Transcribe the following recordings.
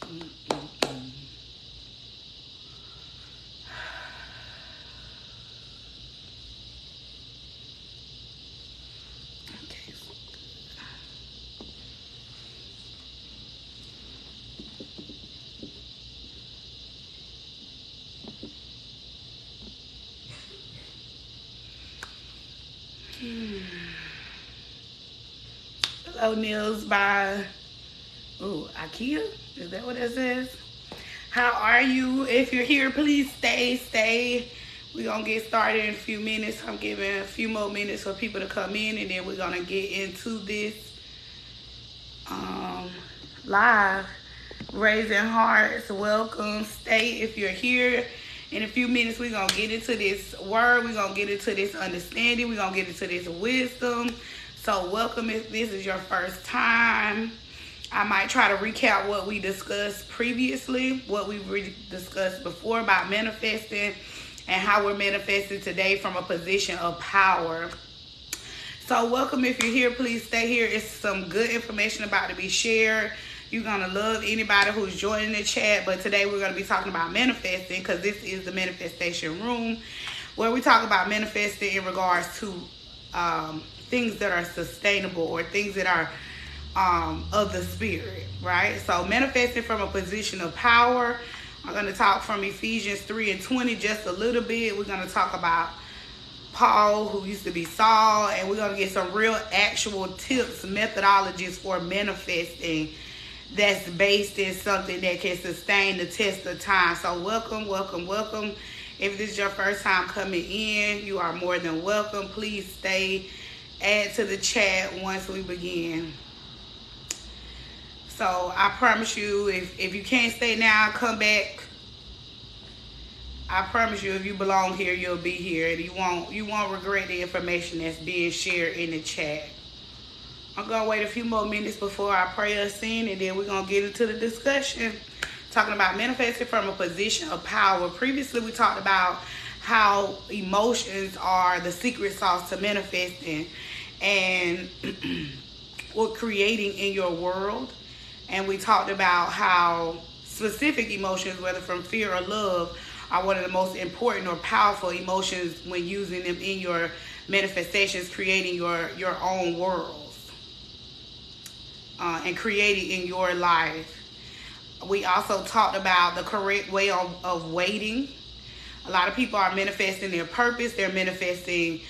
Hello, Nails by IKEA. Is that what that says? How are you? If you're here, please stay. We're gonna get started in a few minutes. I'm giving a few more minutes for people to come in, and then we're gonna get into this um, live. Raising hearts, welcome. Stay if you're here. In a few minutes, we're gonna get into this word. We're gonna get into this understanding. We're gonna get into this wisdom. So welcome if this is your first time. I might try to recap what we discussed previously, what we discussed before about manifesting and how we're manifesting today from a position of power. So welcome if you're here, please stay here. It's some good information about to be shared. You're going to love anybody who's joining the chat, but today we're going to be talking about manifesting because this is the manifestation room where we talk about manifesting in regards to things that are sustainable or things that are of the spirit, right? So manifesting from a position of power. I'm going to talk from Ephesians 3:20 just a little bit. We're going to talk about Paul, who used to be Saul, and we're going to get some real actual tips, methodologies for manifesting that's based in something that can sustain the test of time. So welcome. If this is your first time coming in, you are more than welcome. Please stay, add to the chat once we begin. So I promise you, if you can't stay now, come back. I promise you, if you belong here, you'll be here, and you won't regret the information that's being shared in the chat. I'm gonna wait a few more minutes before I pray us in, and then we're gonna get into the discussion, talking about manifesting from a position of power. Previously, we talked about how emotions are the secret sauce to manifesting and what creating in your world. And we talked about how specific emotions, whether from fear or love, are one of the most important or powerful emotions when using them in your manifestations, creating your own worlds and creating in your life. We also talked about the correct way of waiting. A lot of people are manifesting their purpose. They're manifesting,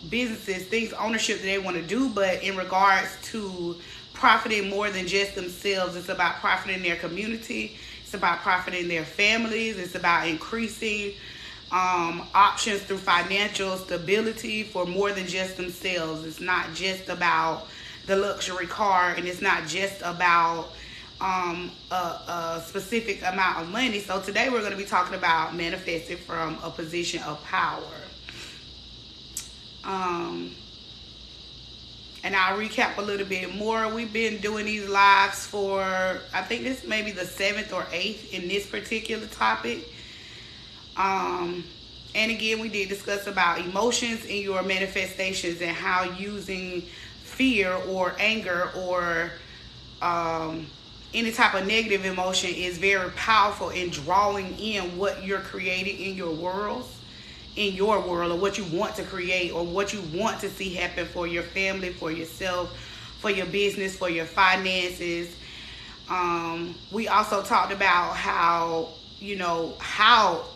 businesses, things, ownership that they want to do, but in regards to profiting more than just themselves. It's about profiting their community. It's about profiting their families. It's about increasing options through financial stability for more than just themselves. It's not just about the luxury car, and it's not just about a specific amount of money. So today we're going to be talking about manifesting from a position of power. And I'll recap a little bit more. We've been doing these lives for, I think this may be the 7th or 8th in this particular topic. And again, we did discuss about emotions in your manifestations and how using fear or anger or any type of negative emotion is very powerful in drawing in what you're creating in your world, or what you want to create, or what you want to see happen for your family, for yourself, for your business, for your finances. We also talked about how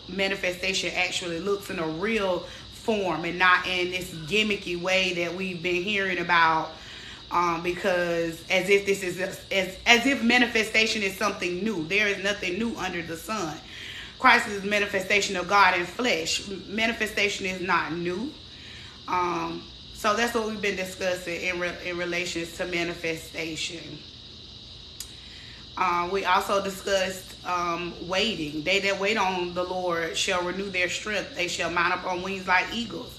manifestation actually looks in a real form and not in this gimmicky way that we've been hearing about, because as if manifestation is something new. There is nothing new under the sun. Christ is the manifestation of God in flesh. Manifestation is not new. So that's what we've been discussing in relation to manifestation. We also discussed waiting. They that wait on the Lord shall renew their strength. They shall mount up on wings like eagles.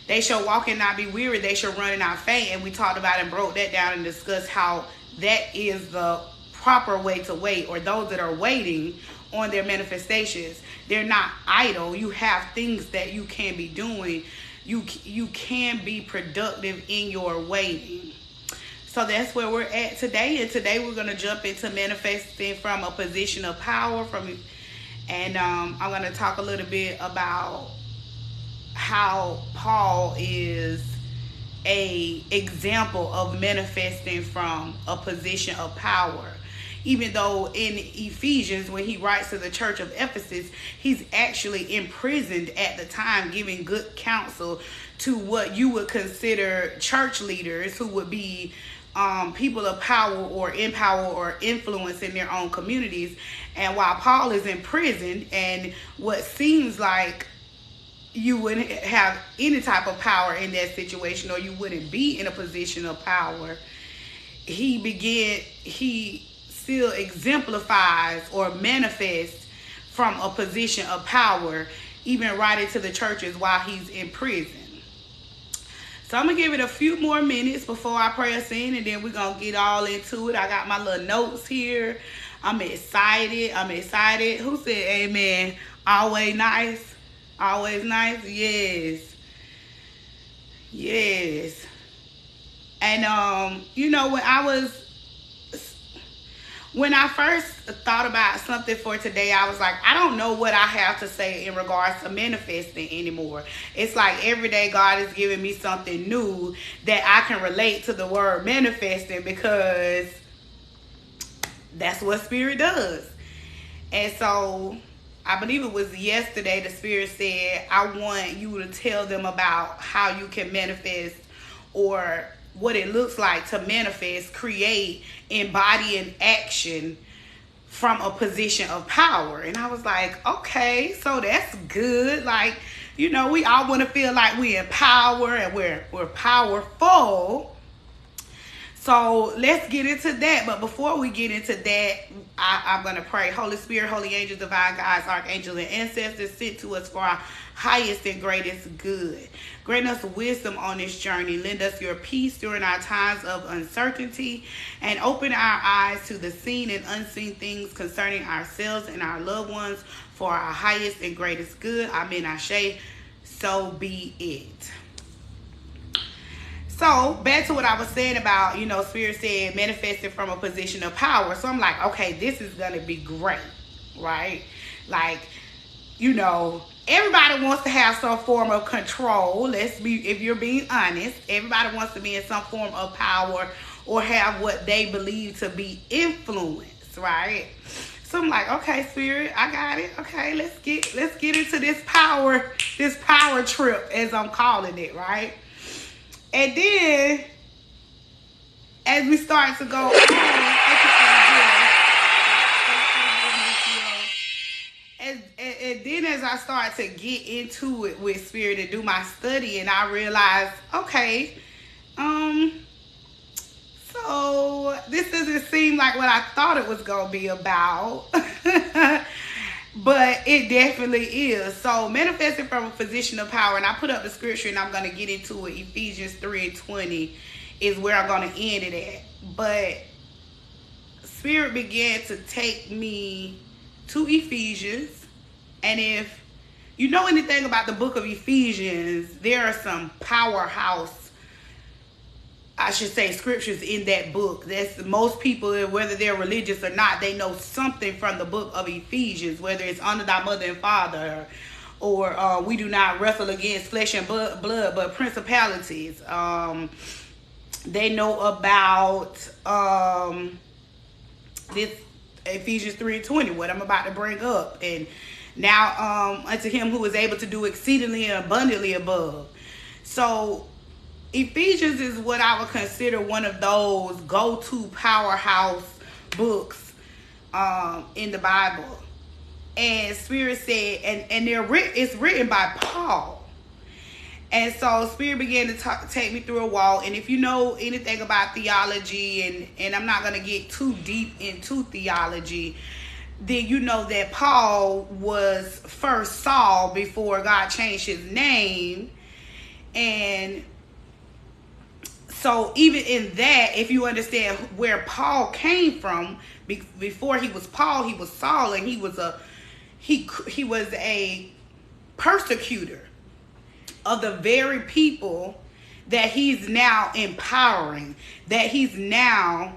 They shall walk and not be weary. They shall run and not faint. And we talked about and broke that down and discussed how that is the proper way to wait, or those that are waiting on their manifestations. They're not idle. You have things that you can be doing. You can be productive in your waiting. So that's where we're at today. And today we're going to jump into manifesting from a position of power. And I'm going to talk a little bit about how Paul is a example of manifesting from a position of power. Even though in Ephesians, when he writes to the church of Ephesus, he's actually imprisoned at the time, giving good counsel to what you would consider church leaders, who would be people of power or in power or influence in their own communities. And while Paul is imprisoned, and what seems like you wouldn't have any type of power in that situation, or you wouldn't be in a position of power, he still exemplifies or manifests from a position of power, even writing to the churches while he's in prison. So I'm going to give it a few more minutes before I pray us in, and then we're going to get all into it. I got my little notes here. I'm excited. Who said amen? Always nice. Always nice. Yes. And when I first thought about something for today, I was like, I don't know what I have to say in regards to manifesting anymore. It's like every day God is giving me something new that I can relate to the word manifesting, because that's what Spirit does. And so I believe it was yesterday the Spirit said, I want you to tell them about how you can manifest, or what it looks like to manifest, create, embody, and action from a position of power. And I was like, okay, so that's good. Like, we all want to feel like we're in power and we're powerful. So let's get into that. But before we get into that, I'm going to pray. Holy Spirit, holy angels, divine guides, archangels, and ancestors sent to us for our highest and greatest good. Grant us wisdom on this journey. Lend us your peace during our times of uncertainty, and open our eyes to the seen and unseen things concerning ourselves and our loved ones for our highest and greatest good. Amen. Ashe. So be it. So back to what I was saying about, Spirit said manifesting from a position of power. So I'm like, okay, this is going to be great, right? Like, everybody wants to have some form of control. If you're being honest, everybody wants to be in some form of power or have what they believe to be influence, right? So I'm like, okay, Spirit, I got it. Okay, let's get into this power trip, as I'm calling it, right? And then, as we start to go on, and then as I start to get into it with Spirit and do my study, and I realized, okay, so this doesn't seem like what I thought it was going to be about. But it definitely is. So manifesting from a position of power, and I put up the scripture and I'm going to get into it. Ephesians 3:20 is where I'm going to end it at. But Spirit began to take me to Ephesians. And if you know anything about the book of Ephesians, there are some powerhouse, I should say, scriptures in that book. That's most people, whether they're religious or not, they know something from the book of Ephesians, whether it's honor thy mother and father, or we do not wrestle against flesh and blood, but principalities. They know about this Ephesians 3:20, what I'm about to bring up. And now unto him who is able to do exceedingly and abundantly above. So Ephesians is what I would consider one of those go-to powerhouse books in the Bible. And Spirit said, and it's written by Paul. And so Spirit began to take me through a wall. And if you know anything about theology, and I'm not going to get too deep into theology, then you know that Paul was first Saul before God changed his name. And so even in that, if you understand where Paul came from, before he was Paul, he was Saul, and he was a persecutor of the very people that he's now empowering, that he's now,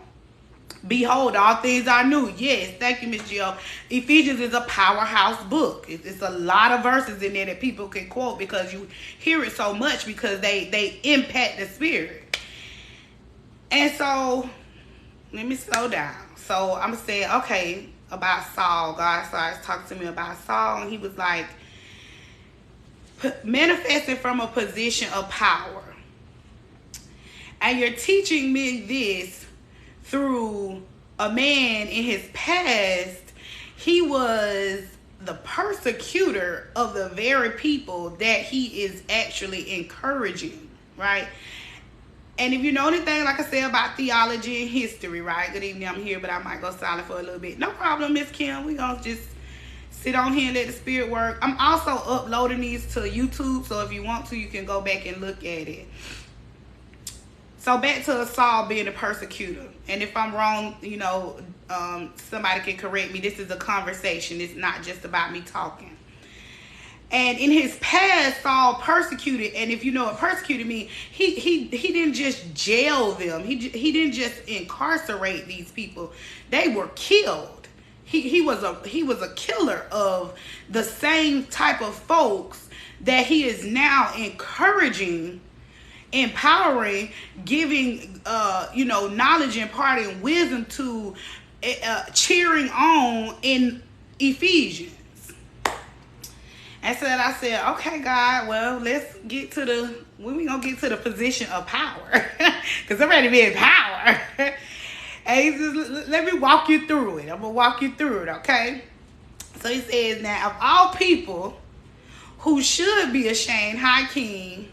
behold, all things are new. Yes, thank you, Miss Jill. Ephesians is a powerhouse book. It's a lot of verses in there that people can quote because you hear it so much because they impact the spirit. And so, let me slow down. So, I'm saying, okay, about Saul. God started talking to me about Saul, and he was like, manifesting from a position of power. And you're teaching me this through a man in his past. He was the persecutor of the very people that he is actually encouraging, right? And if you know anything, like I said, about theology and history, right? Good evening, I'm here, but I might go silent for a little bit. No problem, Miss Kim. We're going to just sit on here and let the spirit work. I'm also uploading these to YouTube, so if you want to, you can go back and look at it. So back to Saul being a persecutor. And if I'm wrong, you know, somebody can correct me. This is a conversation. It's not just about me talking. And in his past, Saul persecuted. And if you know what persecuted means, he didn't just jail them. He didn't just incarcerate these people. They were killed. He was a killer of the same type of folks that he is now encouraging, empowering, giving knowledge, imparting wisdom to, cheering on in Ephesians. And so I said, okay, God, well, let's get to when we gonna get to the position of power, because I'm ready to be in power. And he says, let me walk you through it. I'm gonna walk you through it, okay? So he says, now of all people who should be ashamed, high king,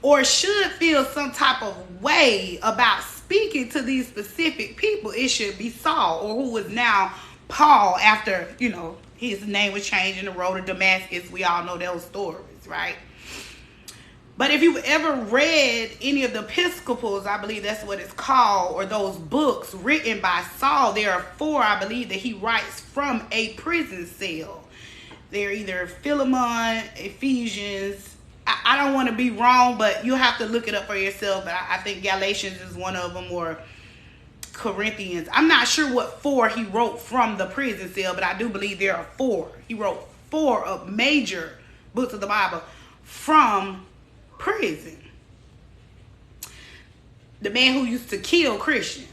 or should feel some type of way about speaking to these specific people, it should be Saul, or who is now Paul after, his name was changed in the road to Damascus. We all know those stories, right? But if you've ever read any of the Episcopals, I believe that's what it's called, or those books written by Saul, there are 4, I believe, that he writes from a prison cell. They're either Philemon, Ephesians. I don't want to be wrong, but you'll have to look it up for yourself. But I think Galatians is one of them, or Corinthians. I'm not sure what 4 he wrote from the prison cell, but I do believe there are 4. He wrote 4 of major books of the Bible from prison. The man who used to kill Christians.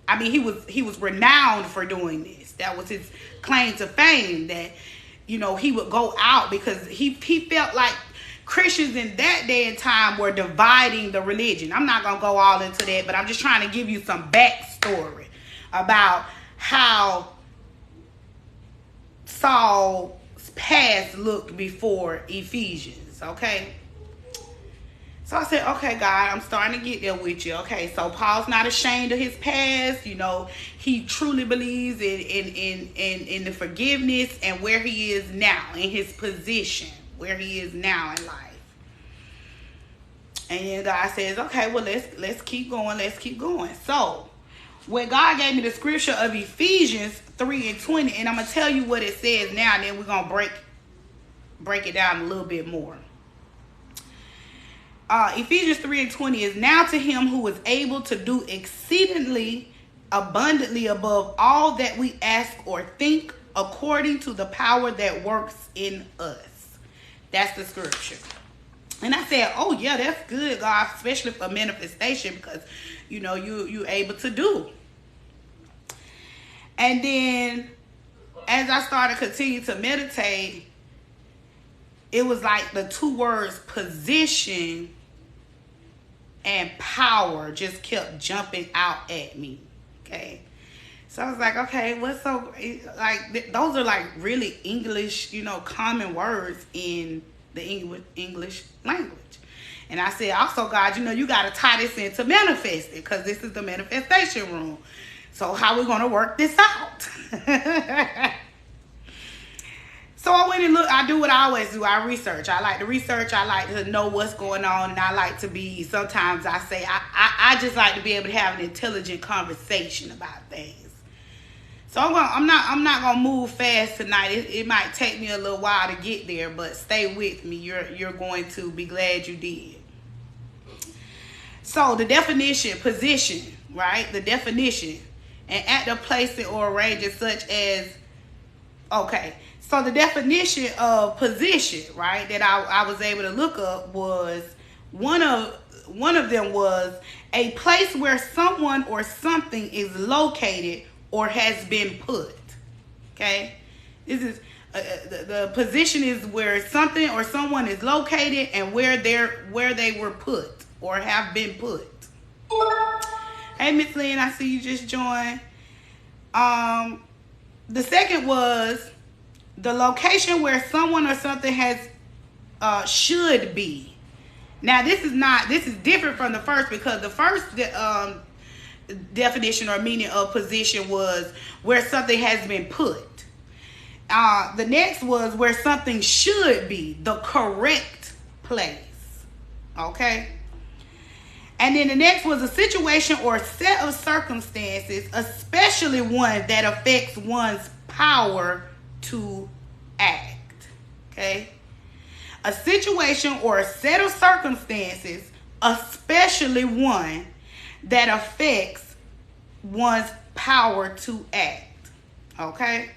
I mean, he was renowned for doing this. That was his claim to fame, that he would go out because he felt like Christians in that day and time were dividing the religion. I'm not going to go all into that, but I'm just trying to give you some backstory about how Saul's past looked before Ephesians, okay? So I said, okay, God, I'm starting to get there with you. Okay, so Paul's not ashamed of his past. He truly believes in the forgiveness and where he is now, in his position, where he is now in life. And then God says, okay, well, let's keep going. Let's keep going. So when God gave me the scripture of Ephesians 3:20, and I'm going to tell you what it says now, and then we're going to break it down a little bit more. Ephesians 3:20 is, now to him who is able to do exceedingly abundantly above all that we ask or think, according to the power that works in us. That's the scripture. And I said, oh yeah, that's good, God, especially for manifestation, because you're able to do. And then as I started to continue to meditate, it was like the 2 words position and power just kept jumping out at me. Okay. So I was like, okay, what's so, like, those are like really English, common words in the English language. And I said, also, God, you got to tie this into manifesting, because this is the manifestation room. So how we going to work this out? So I went and looked. I do what I always do. I research. I like to research. I like to know what's going on. And I like to be, sometimes I say, I just like to be able to have an intelligent conversation about things. So I'm not gonna move fast tonight. It might take me a little while to get there, but stay with me. You're going to be glad you did. So the definition, position, right? The definition, an active placing or arranging such as, okay. So the definition of position, right, that I was able to look up was one of them was a place where someone or something is located or has been put. Okay, this is the position is where something or someone is located and where they were put or have been put. Hey, Miss Lynn, I see you just joined. The second was the location where someone or something has should be. Now this is different from the first, because the first definition or meaning of position was where something has been put. The next was where something should be, the correct place. Okay. And then the next was a situation or set of circumstances, especially one that affects one's power to act. Okay. A situation or a set of circumstances, especially one that affects one's power to act. Okay.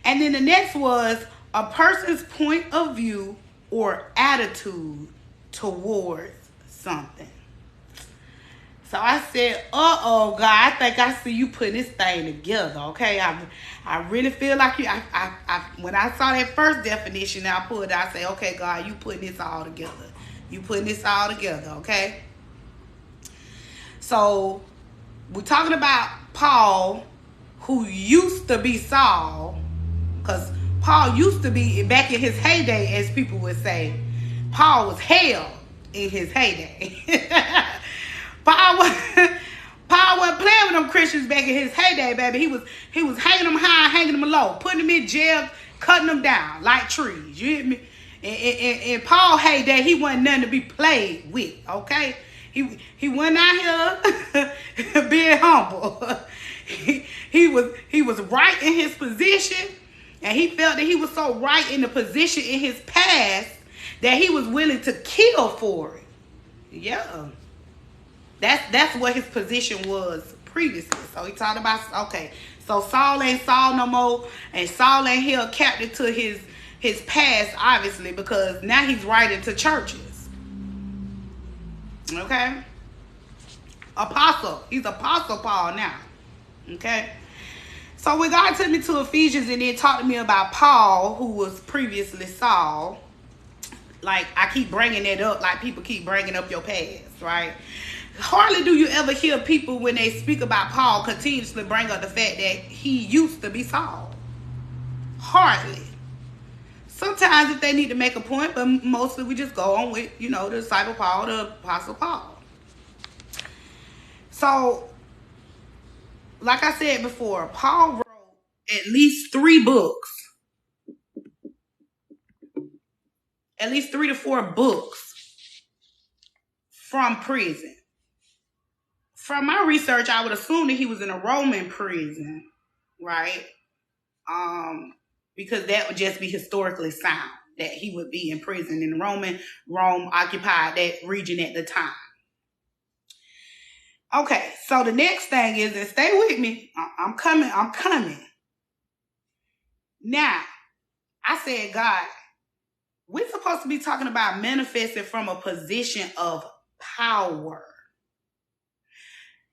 And then the next was a person's point of view or attitude towards something. So I said, uh-oh, God, I think I see you putting this thing together, okay? I really feel like you, when I saw that first definition, I pulled it, I said, okay, God, you putting this all together. You putting this all together, okay? So we're talking about Paul, who used to be Saul, because Paul used to be, back in his heyday, as people would say, Paul was hell in his heyday. Paul wasn't playing with them Christians back in his heyday, baby. He was hanging them high, hanging them low, putting them in jail, cutting them down like trees. You hear me? In Paul's heyday, he wasn't nothing to be played with. Okay, he wasn't out here being humble. He was right in his position, and he felt that he was so right in the position in his past that he was willing to kill for it. Yeah. That's what his position was previously. So he talked about, okay, so Saul ain't Saul no more, and Saul ain't held captive to his past, obviously, because now he's writing to churches. Okay? Apostle. He's Apostle Paul now. Okay? So when God took me to Ephesians and then talked to me about Paul, who was previously Saul, like I keep bringing it up, like people keep bringing up your past, right? Hardly do you ever hear people, when they speak about Paul, continuously bring up the fact that he used to be Saul. Hardly. Sometimes if they need to make a point, but mostly we just go on with, the disciple Paul, the apostle Paul. So, like I said before, Paul wrote at least 3 books. At least 3 to 4 books from prison. From my research, I would assume that he was in a Roman prison, right? Because that would just be historically sound, that he would be in prison in Rome occupied that region at the time. Okay, so the next thing is, and stay with me, I'm coming. Now, I said, God, we're supposed to be talking about manifesting from a position of power.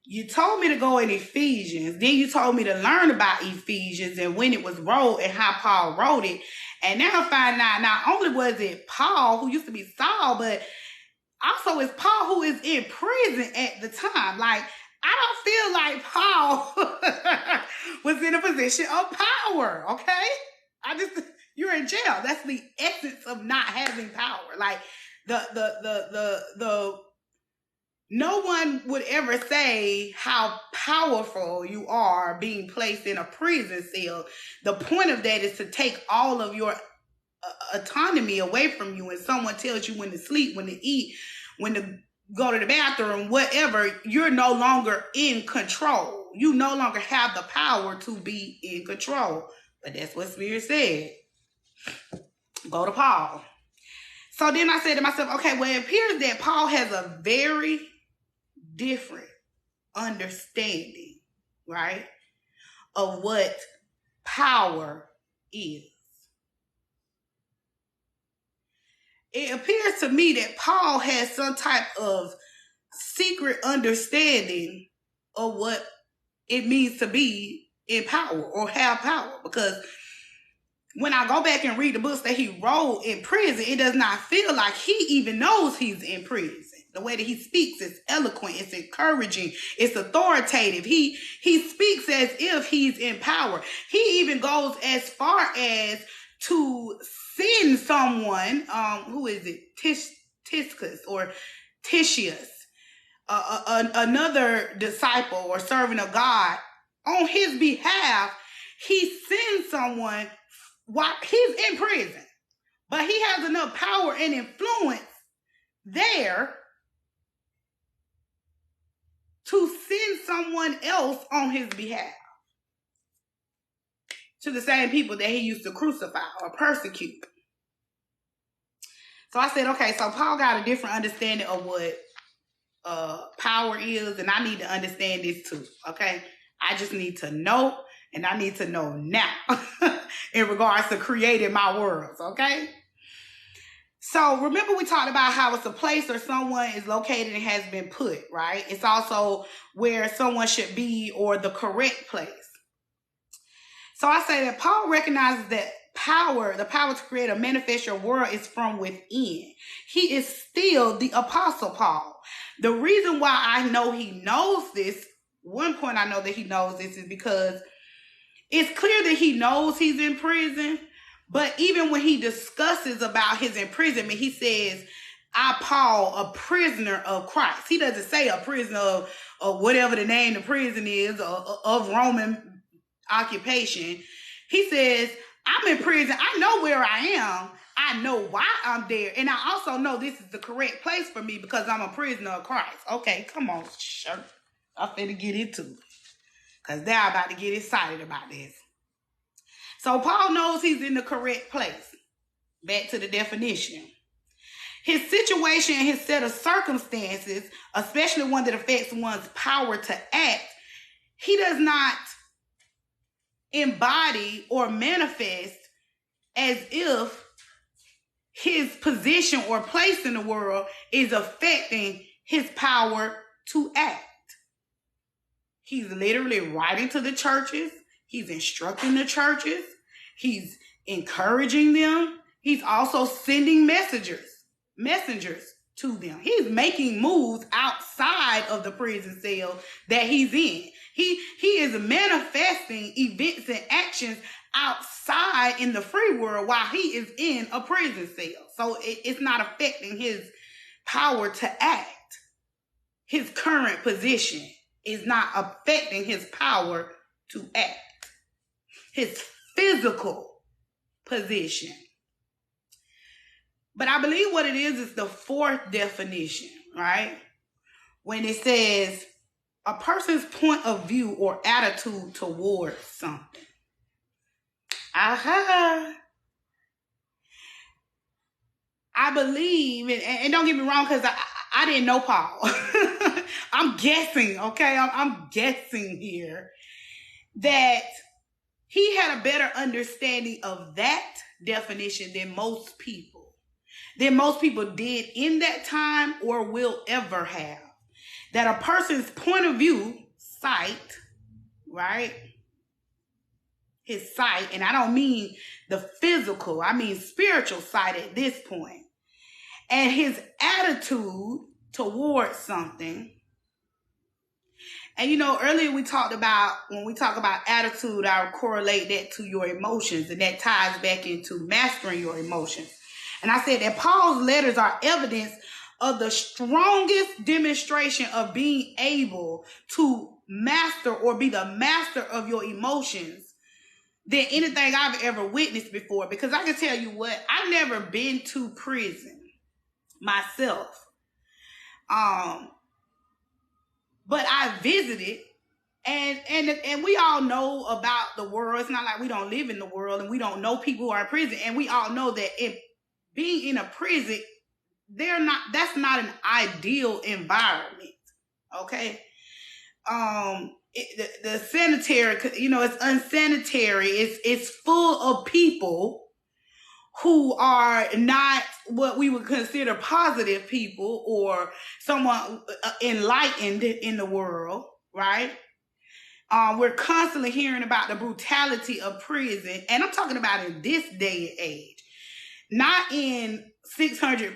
You told me to go in Ephesians. Then you told me to learn about Ephesians and when it was wrote and how Paul wrote it. And now I find out not only was it Paul, who used to be Saul, but also it's Paul who is in prison at the time. Like, I don't feel like Paul was in a position of power, okay? You're in jail. That's the essence of not having power. Like, no one would ever say how powerful you are being placed in a prison cell. The point of that is to take all of your autonomy away from you, and someone tells you when to sleep, when to eat, when to go to the bathroom, whatever. You're no longer in control. You no longer have the power to be in control. But that's what Spirit said. Go to Paul. So then I said to myself, okay, well, it appears that Paul has a very different understanding, right, of what power is. It appears to me that Paul has some type of secret understanding of what it means to be in power or have power, because when I go back and read the books that he wrote in prison, it does not feel like he even knows he's in prison. The way that he speaks is eloquent, it's encouraging, it's authoritative. He speaks as if he's in power. He even goes as far as to send someone, who is it? Tiscus or Titius, another disciple or servant of God, on his behalf. He sends someone while he's in prison, but he has enough power and influence there to send someone else on his behalf to the same people that he used to crucify or persecute. So I said, okay, so Paul got a different understanding of what power is, and I need to understand this too, okay? I just need to know, and I need to know now in regards to creating my worlds, okay? So remember we talked about how it's a place where someone is located and has been put, right? It's also where someone should be, or the correct place. So I say that Paul recognizes that the power to create or manifest your world is from within. He is still the Apostle Paul. The reason why I know he knows this, one point I know that he knows this is because it's clear that he knows he's in prison. But even when he discusses about his imprisonment, he says, I, Paul, a prisoner of Christ. He doesn't say a prisoner of whatever the name of the prison is, of Roman occupation. He says, I'm in prison. I know where I am. I know why I'm there. And I also know this is the correct place for me because I'm a prisoner of Christ. Okay, come on, sure. I'm finna get into it, because they're about to get excited about this. So Paul knows he's in the correct place. Back to the definition. His situation and his set of circumstances, especially one that affects one's power to act, he does not embody or manifest as if his position or place in the world is affecting his power to act. He's literally writing to the churches. He's instructing the churches. He's encouraging them. He's also sending messengers to them. He's making moves outside of the prison cell that he's in. He is manifesting events and actions outside in the free world while he is in a prison cell. So it's not affecting his power to act. His current position is not affecting his power to act. His physical position. But I believe what it is the fourth definition, right? When it says a person's point of view or attitude towards something. I believe, and don't get me wrong, because I didn't know Paul. I'm guessing, okay? I'm guessing here that he had a better understanding of that definition than most people did in that time or will ever have. That a person's point of view, sight, right? His sight, and I don't mean the physical, I mean spiritual sight at this point. And his attitude towards something. And you know, earlier we talked about, when we talk about attitude, I would correlate that to your emotions, and that ties back into mastering your emotions. And I said that Paul's letters are evidence of the strongest demonstration of being able to master or be the master of your emotions than anything I've ever witnessed before. Because I can tell you what, I've never been to prison myself. But I visited, and we all know about the world. It's not like we don't live in the world and we don't know people who are in prison. And we all know that being in a prison, that's not an ideal environment. Okay. The sanitary, it's unsanitary. It's full of people who are not what we would consider positive people or someone enlightened in the world, right? We're constantly hearing about the brutality of prison, and I'm talking about in this day and age, not in 600.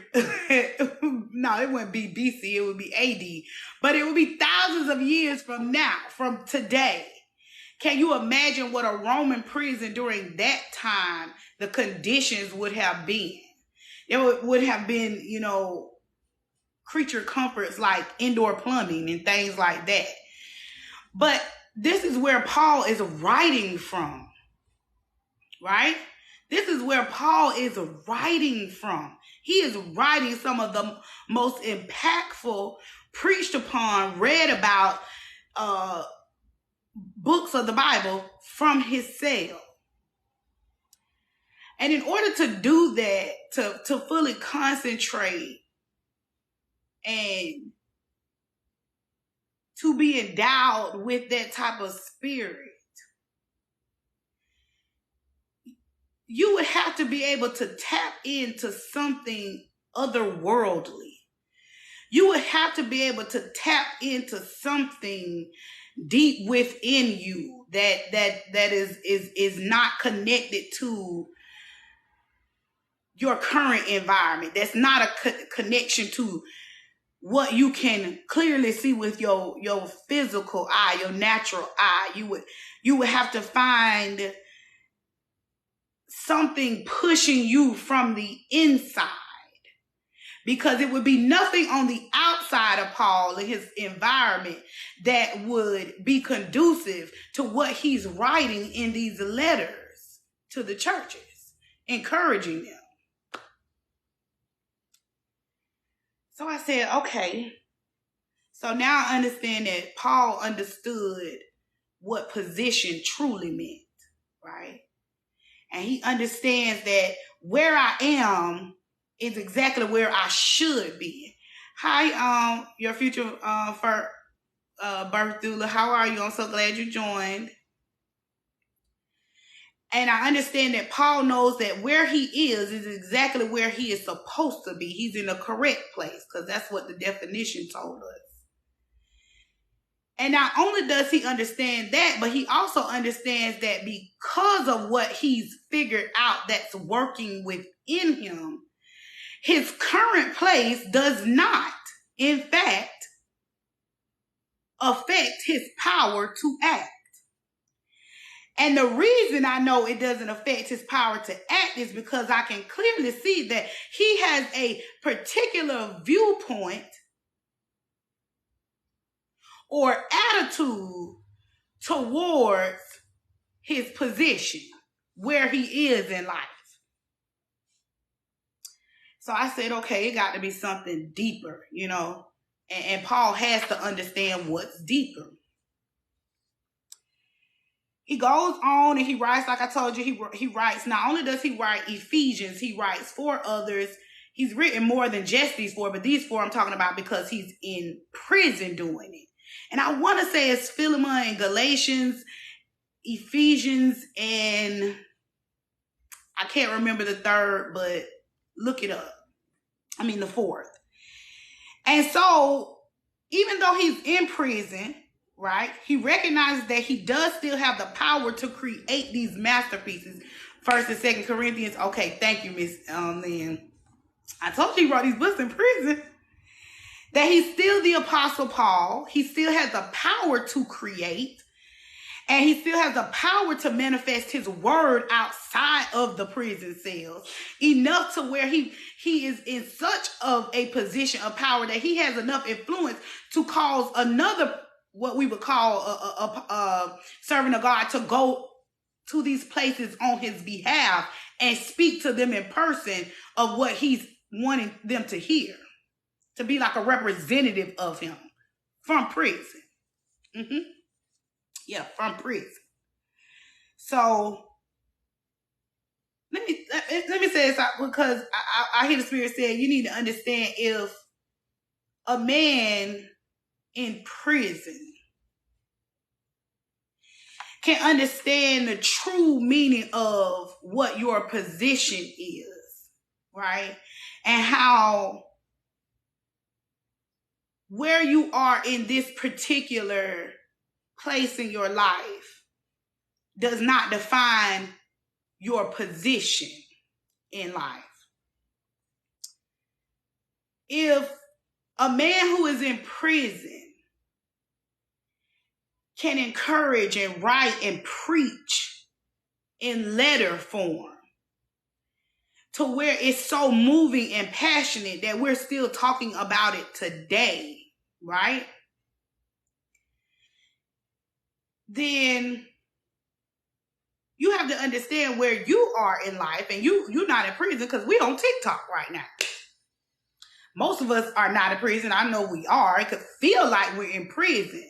No, it wouldn't be BC, it would be AD, but it would be thousands of years from now, from today. Can you imagine what a Roman prison during that time, the conditions would have been? There would have been, creature comforts like indoor plumbing and things like that. But this is where Paul is writing from, right? This is where Paul is writing from. He is writing some of the most impactful, preached upon, read about books of the Bible from his cell. And in order to do that, to fully concentrate and to be endowed with that type of spirit, you would have to be able to tap into something otherworldly. You would have to be able to tap into something deep within you that is not connected to your current environment. That's not a connection to what you can clearly see with your physical eye, your natural eye. You would have to find something pushing you from the inside, because it would be nothing on the outside of Paul and his environment that would be conducive to what he's writing in these letters to the churches, encouraging them. So I said, okay, so now I understand that Paul understood what position truly meant, right? And he understands that where I am is exactly where I should be. Hi, your future birth doula. How are you? I'm so glad you joined. And I understand that Paul knows that where he is exactly where he is supposed to be. He's in the correct place, because that's what the definition told us. And not only does he understand that, but he also understands that because of what he's figured out that's working within him, his current place does not, in fact, affect his power to act. And the reason I know it doesn't affect his power to act is because I can clearly see that he has a particular viewpoint or attitude towards his position, where he is in life. So I said, okay, it got to be something deeper, and Paul has to understand what's deeper. He goes on and he writes, like I told you, he writes, not only does he write Ephesians, he writes 4 others. He's written more than just these 4, but these 4 I'm talking about because he's in prison doing it. And I want to say it's Philemon and Galatians, Ephesians, and I can't remember the third, but look it up. I mean the 4th. And so even though he's in prison, right, he recognizes that he does still have the power to create these masterpieces. 1st and 2nd Corinthians. Okay, thank you, Miss Lynn. I told you he wrote these books in prison. That he's still the Apostle Paul. He still has the power to create. And he still has the power to manifest his word outside of the prison cells. Enough to where he is in such of a position of power that he has enough influence to cause another, what we would call a servant of God, to go to these places on his behalf and speak to them in person of what he's wanting them to hear. To be like a representative of him from prison. Yeah, from prison. So let me say this because I hear the Spirit say you need to understand, if a man in prison can understand the true meaning of what your position is, right? And how where you are in this particular place in your life does not define your position in life. If a man who is in prison can encourage and write and preach in letter form to where it's so moving and passionate that we're still talking about it today, right? Then you have to understand where you are in life, and you're not in prison, because we're on TikTok right now. Most of us are not in prison. I know we are. It could feel like we're in prison,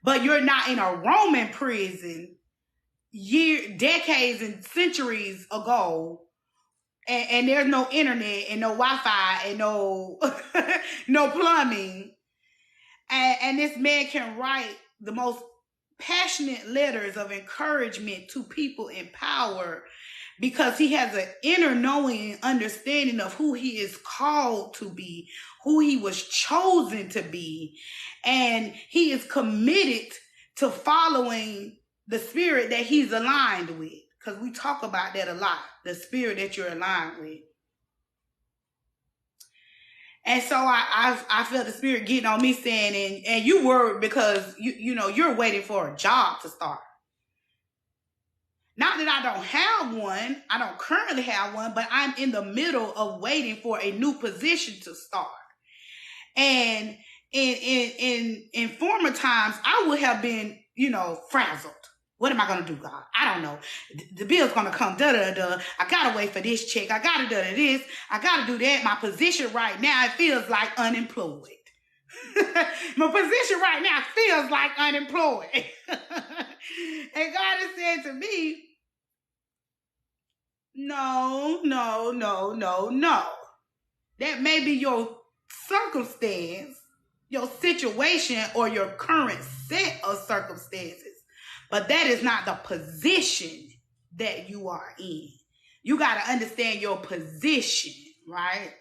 but you're not in a Roman prison decades and centuries ago, and there's no internet and no Wi-Fi and no no plumbing, and this man can write the most passionate letters of encouragement to people in power because he has an inner knowing and understanding of who he is called to be, who he was chosen to be, and he is committed to following the spirit that he's aligned with. Because we talk about that a lot, the spirit that you're aligned with. And so I felt the spirit getting on me saying, and you worried because you know you're waiting for a job to start. Not that I don't have one, I don't currently have one, but I'm in the middle of waiting for a new position to start. And in former times, I would have been, frazzled. What am I going to do, God? I don't know. The bill's going to come, da-da-da. I got to wait for this check. I got to do this. I got to do that. My position right now, it feels like unemployed. My position right now feels like unemployed. And God has said to me, no. That may be your circumstance, your situation, or your current set of circumstances. But that is not the position that you are in. You got to understand your position, right?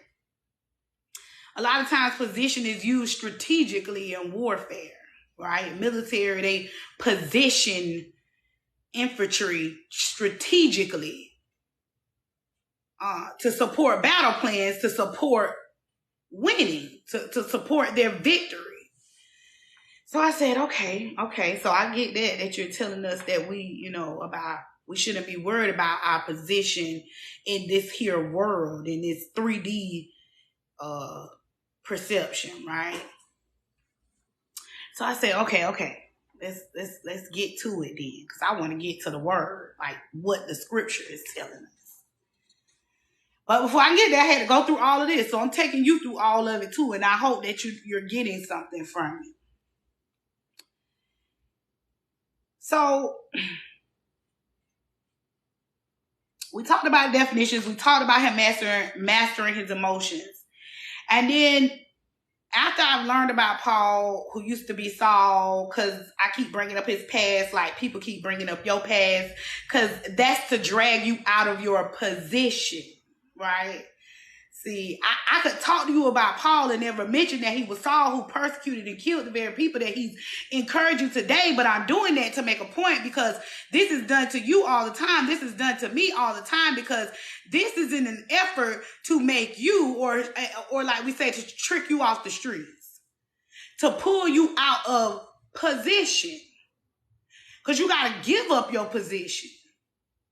A lot of times position is used strategically in warfare, right? Military, they position infantry strategically to support battle plans, to support winning, to support their victory. So I said, okay. So I get that you're telling us that we shouldn't be worried about our position in this here world, in this 3D perception, right? So I said, okay. Let's get to it then, because I want to get to the word, like what the scripture is telling us. But before I get there, I had to go through all of this. So I'm taking you through all of it too, and I hope that you're getting something from it. So we talked about definitions. We talked about him mastering his emotions. And then after I've learned about Paul, who used to be Saul, because I keep bringing up his past, like people keep bringing up your past, because that's to drag you out of your position, right? See, I could talk to you about Paul and never mention that he was Saul, who persecuted and killed the very people that he's encouraging today. But I'm doing that to make a point, because this is done to you all the time. This is done to me all the time, because this is in an effort to make you, or like we say, to trick you off the streets, to pull you out of position, because you got to give up your position.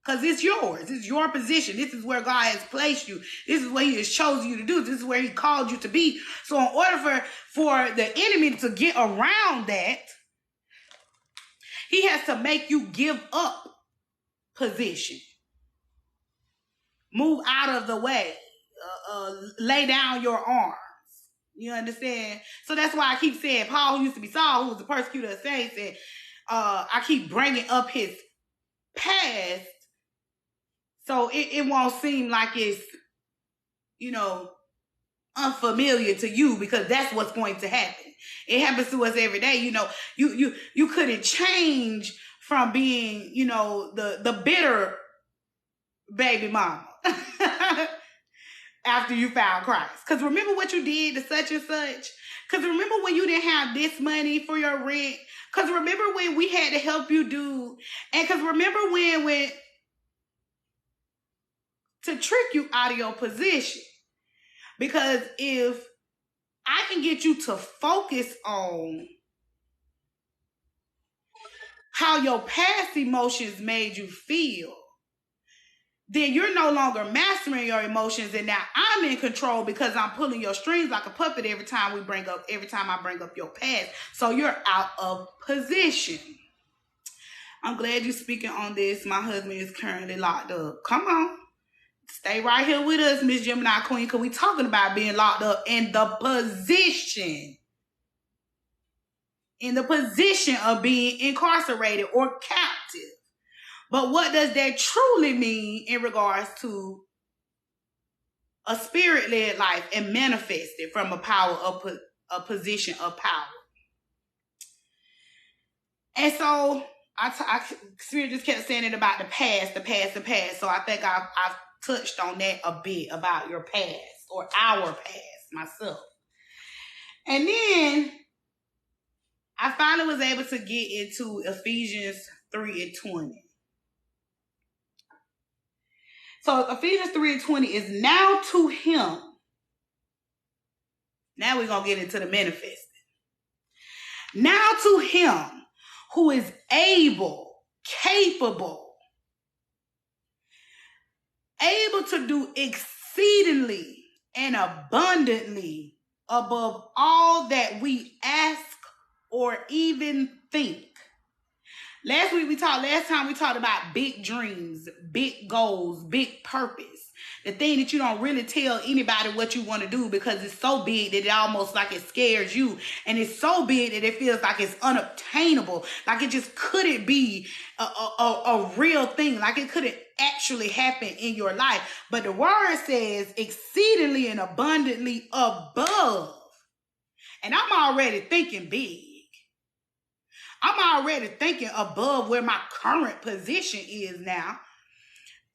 Because it's yours. It's your position. This is where God has placed you. This is what he has chosen you to do. This is where he called you to be. So in order for the enemy to get around that, he has to make you give up position. Move out of the way. Lay down your arms. You understand? So that's why I keep saying Paul, who used to be Saul, who was the persecutor of saints, and I keep bringing up his past, so it won't seem like it's, unfamiliar to you, because that's what's going to happen. It happens to us every day. You couldn't change from being, the bitter baby mama after you found Christ. Because remember what you did to such and such. Because remember when you didn't have this money for your rent. Because remember when we had to help you do. And because remember when to trick you out of your position. Because if I can get you to focus on how your past emotions made you feel, then you're no longer mastering your emotions, and now I'm in control because I'm pulling your strings like a puppet every time I bring up your past. So you're out of position. I'm glad you're speaking on this. My husband is currently locked up. Come on. Stay right here with us, Miss Gemini Queen, because we talking about being locked up in the position. In the position of being incarcerated or captive. But what does that truly mean in regards to a spirit-led life and manifested from a position of power? And so Spirit just kept saying it about the past. So I think I've touched on that a bit about your past or our past, myself. And then I finally was able to get into Ephesians 3:20. So Ephesians 3:20 is now to him. Now we're going to get into the manifesting. Now to him who is able, capable, able to do exceedingly and abundantly above all that we ask or even think. Last time we talked about big dreams, big goals, big purpose. The thing that you don't really tell anybody what you want to do because it's so big that it almost like it scares you. And it's so big that it feels like it's unobtainable. Like it just couldn't be a real thing. Like it couldn't actually happen in your life. But the word says exceedingly and abundantly above. And I'm already thinking big. I'm already thinking above where my current position is now.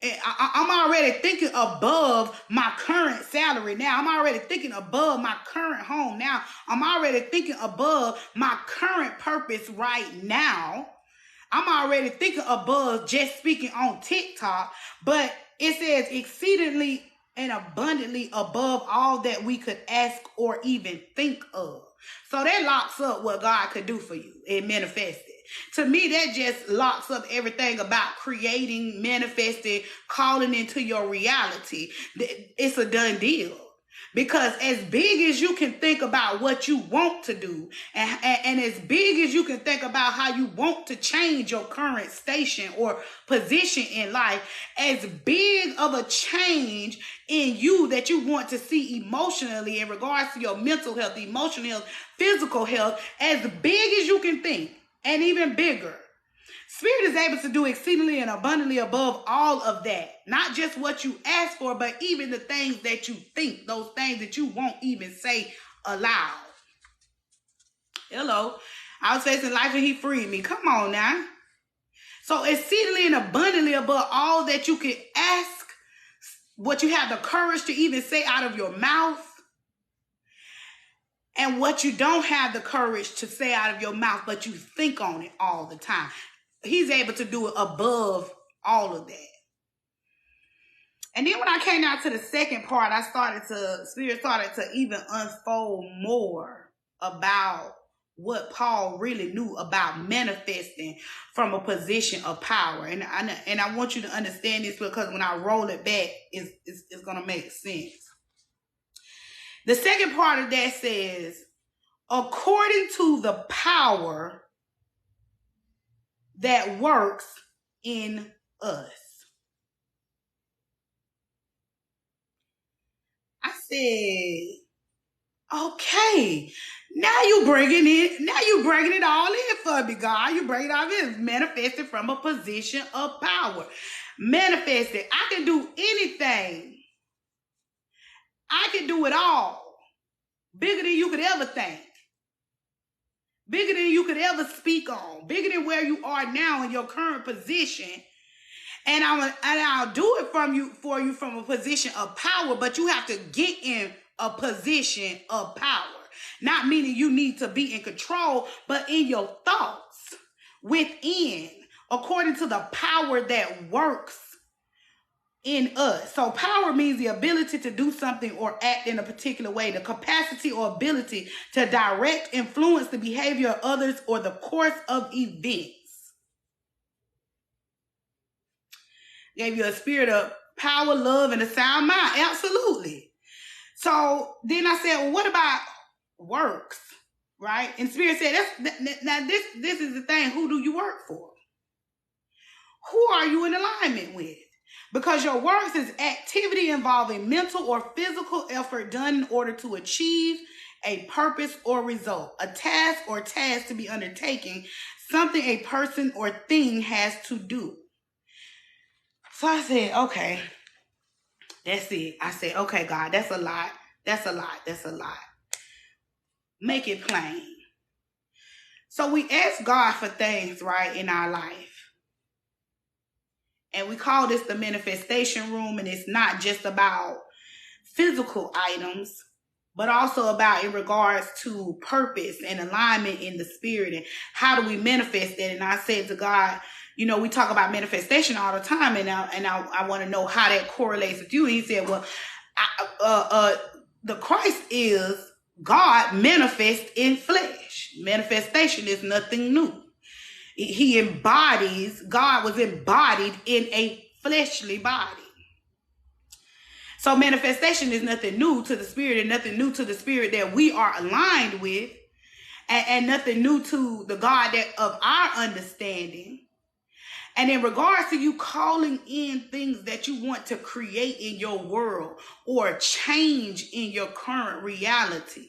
I'm already thinking above my current salary now. I'm already thinking above my current home now. I'm already thinking above my current purpose right now. I'm already thinking above just speaking on TikTok. But it says exceedingly and abundantly above all that we could ask or even think of. So that locks up what God could do for you and manifest it. To me, that just locks up everything about creating, manifesting, calling into your reality. It's a done deal. Because as big as you can think about what you want to do, and as big as you can think about how you want to change your current station or position in life, as big of a change in you that you want to see emotionally in regards to your mental health, emotional health, physical health, as big as you can think, and even bigger. Spirit is able to do exceedingly and abundantly above all of that. Not just what you ask for, but even the things that you think, those things that you won't even say aloud. Hello. I was facing life and he freed me. Come on now. So exceedingly and abundantly above all that you could ask, what you have the courage to even say out of your mouth, and what you don't have the courage to say out of your mouth, but you think on it all the time. He's able to do it above all of that. And then when I came out to the second part, Spirit started to even unfold more about what Paul really knew about manifesting from a position of power. And I want you to understand this because when I roll it back, it's going to make sense. The second part of that says, according to the power that works in us. I said, okay, now you bringing it all in for me, God. You bringing it all in. Manifested from a position of power. Manifested. I can do anything. I can do it all. Bigger than you could ever think. bigger than you could ever speak on, bigger than where you are now in your current position. And I'll do it for you from a position of power, but you have to get in a position of power. Not meaning you need to be in control, but in your thoughts, within, according to the power that works in us. So power means the ability to do something or act in a particular way, the capacity or ability to direct, influence the behavior of others or the course of events. Gave you a spirit of power, love, and a sound mind. Absolutely. So then I said, well, what about works? Right? And Spirit said, now this is the thing. Who do you work for? Who are you in alignment with? Because your works is activity involving mental or physical effort done in order to achieve a purpose or result, a task or task to be undertaken, something a person or thing has to do. So I said, okay, that's it. I said, okay, God, that's a lot. That's a lot. That's a lot. Make it plain. So we ask God for things, right, in our life. And we call this the manifestation room. And it's not just about physical items, but also about in regards to purpose and alignment in the spirit. And how do we manifest that? And I said to God, you know, we talk about manifestation all the time, and I want to know how that correlates with you. And he said, well, the Christ is God manifest in flesh. Manifestation is nothing new. He embodies, God was embodied in a fleshly body. So manifestation is nothing new to the spirit, and nothing new to the spirit that we are aligned with, and nothing new to the God that of our understanding. And in regards to you calling in things that you want to create in your world or change in your current reality,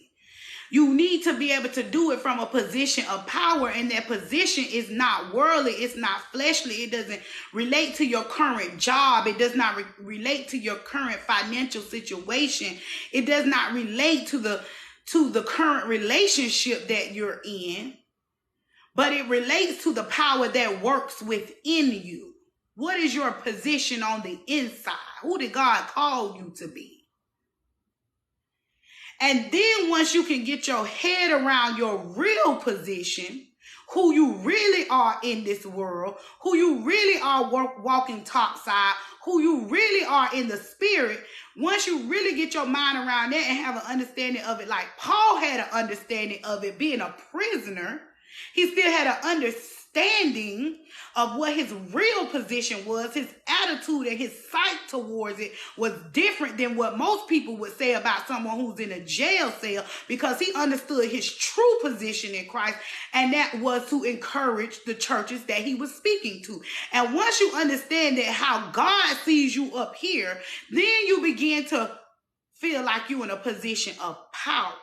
you need to be able to do it from a position of power. And that position is not worldly. It's not fleshly. It doesn't relate to your current job. It does not relate to your current financial situation. It does not relate to the current relationship that you're in. But it relates to the power that works within you. What is your position on the inside? Who did God call you to be? And then once you can get your head around your real position, who you really are in this world, who you really are walking topside, who you really are in the spirit, once you really get your mind around that and have an understanding of it, like Paul had an understanding of it being a prisoner, he still had an understanding of what his real position was. His attitude and his sight towards it was different than what most people would say about someone who's in a jail cell, because he understood his true position in Christ, and that was to encourage the churches that he was speaking to. And once you understand that how God sees you up here, then you begin to feel like you're in a position of power.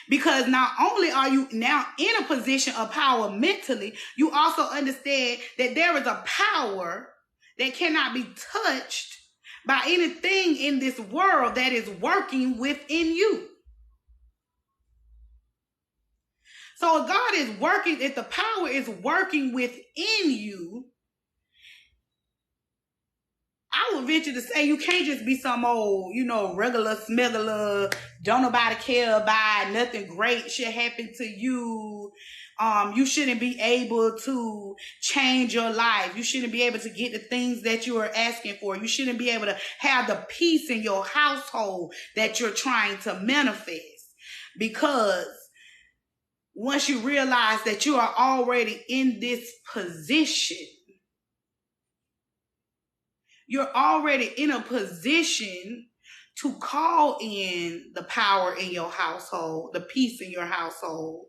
Because not only are you now in a position of power mentally, you also understand that there is a power that cannot be touched by anything in this world that is working within you. So if God is working, if the power is working within you, I would venture to say you can't just be some old, regular smuggler, don't nobody care about, nothing great should happen to you. You shouldn't be able to change your life. You shouldn't be able to get the things that you are asking for. You shouldn't be able to have the peace in your household that you're trying to manifest. Because once you realize that you are already in this position, you're already in a position to call in the power in your household, the peace in your household.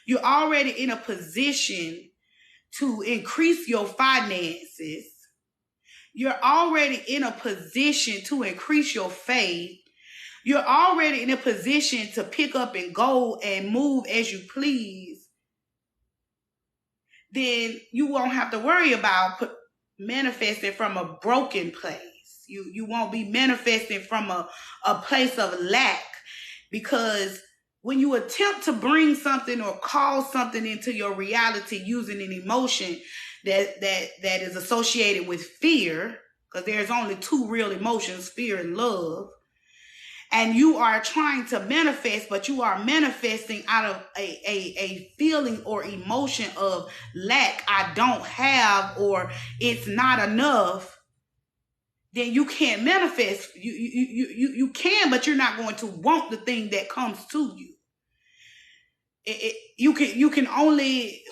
You're already in a position to increase your finances. You're already in a position to increase your faith. You're already in a position to pick up and go and move as you please. Then you won't have to worry about manifesting from a broken place. You won't be manifesting from a place of lack, because when you attempt to bring something or call something into your reality using an emotion that is associated with fear, because there's only two real emotions, fear and love, and you are trying to manifest, but you are manifesting out of a feeling or emotion of lack, I don't have, or it's not enough, then you can't manifest. You can, but you're not going to want the thing that comes to you. You can only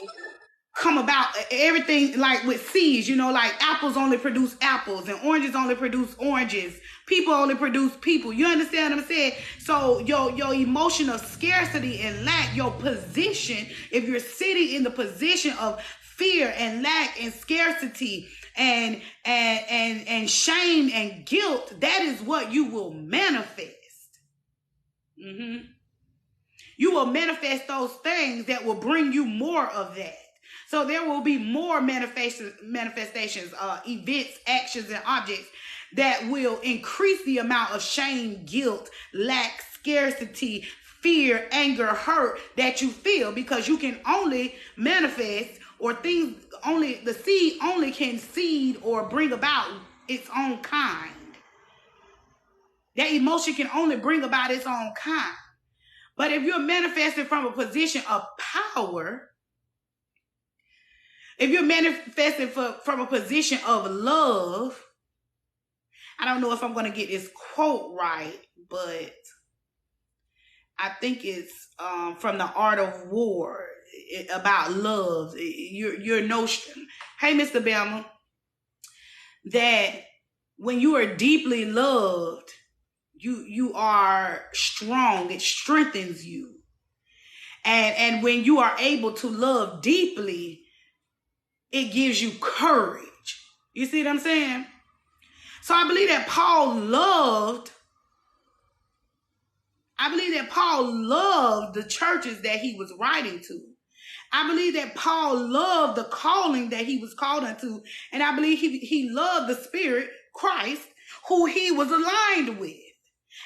come about everything, like with seeds, like apples only produce apples and oranges only produce oranges. People only produce people. You understand what I'm saying? So your emotion of scarcity and lack, your position, if you're sitting in the position of fear and lack and scarcity and shame and guilt, that is what you will manifest. You will manifest those things that will bring you more of that. So there will be more manifestations, events, actions, and objects that will increase the amount of shame, guilt, lack, scarcity, fear, anger, hurt that you feel, because you can only manifest, or things only, the seed only can seed or bring about its own kind. That emotion can only bring about its own kind. But if you're manifesting from a position of power, if you're manifesting from a position of love, I don't know if I'm going to get this quote right, but I think it's from The Art of War, about love. Your notion, hey, Mr. Bama, that when you are deeply loved, you are strong. It strengthens you. And when you are able to love deeply, it gives you courage. You see what I'm saying? So I believe that Paul loved the churches that he was writing to. I believe that Paul loved the calling that he was called unto. And I believe he loved the Spirit, Christ, who he was aligned with.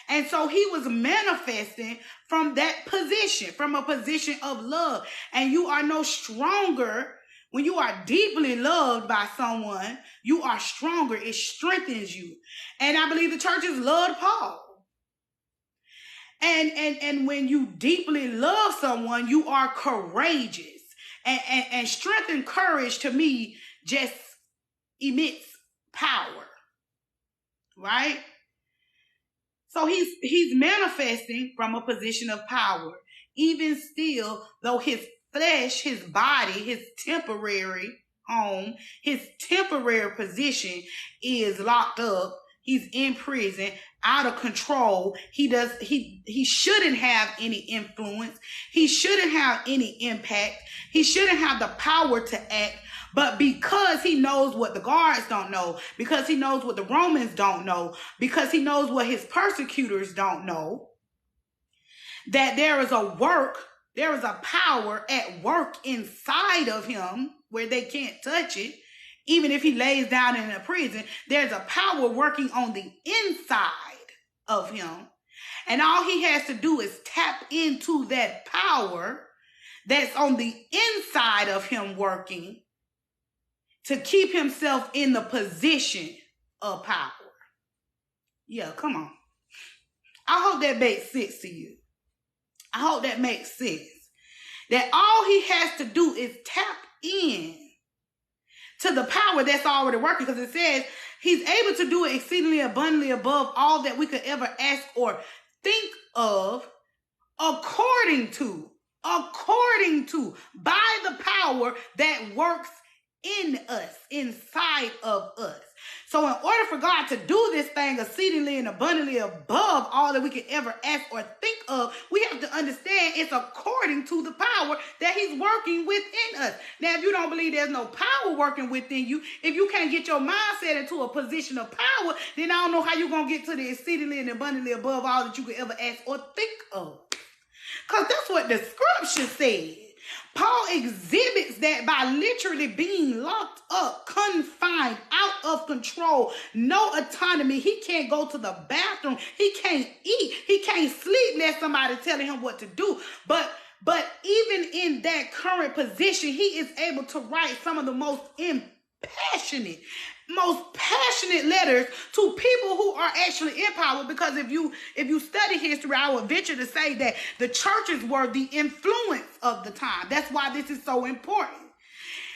And so he was manifesting from that position, from a position of love. And you are no stronger when you are deeply loved by someone. You are stronger. It strengthens you. And I believe the churches loved Paul. And when you deeply love someone, you are courageous. And strength and courage, to me, just emits power. Right? So he's manifesting from a position of power. Even still, though his flesh, his body, his temporary home, his temporary position is locked up. He's in prison, out of control. He shouldn't have any influence. He shouldn't have any impact. He shouldn't have the power to act. But because he knows what the guards don't know, because he knows what the Romans don't know, because he knows what his persecutors don't know, that there is a power at work inside of him where they can't touch it. Even if he lays down in a prison, there's a power working on the inside of him. And all he has to do is tap into that power that's on the inside of him working to keep himself in the position of power. Yeah, come on. I hope that makes sense to you. I hope that makes sense. That all he has to do is tap in to the power that's already working, because it says he's able to do it exceedingly abundantly above all that we could ever ask or think of, according to, by the power that works in us, inside of us. So in order for God to do this thing exceedingly and abundantly above all that we could ever ask or think of, we have to understand it's according to the power that he's working within us. Now, if you don't believe there's no power working within you, if you can't get your mindset into a position of power, then I don't know how you're going to get to the exceedingly and abundantly above all that you could ever ask or think of. Because that's what the scripture said. Paul exhibits that by literally being locked up, confined, out of control, no autonomy. He can't go to the bathroom. He can't eat. He can't sleep unless somebody telling him what to do. But even in that current position, he is able to write some of the most passionate letters to people who are actually in power. Because if you study history, I would venture to say that the churches were the influence of the time. That's why this is so important.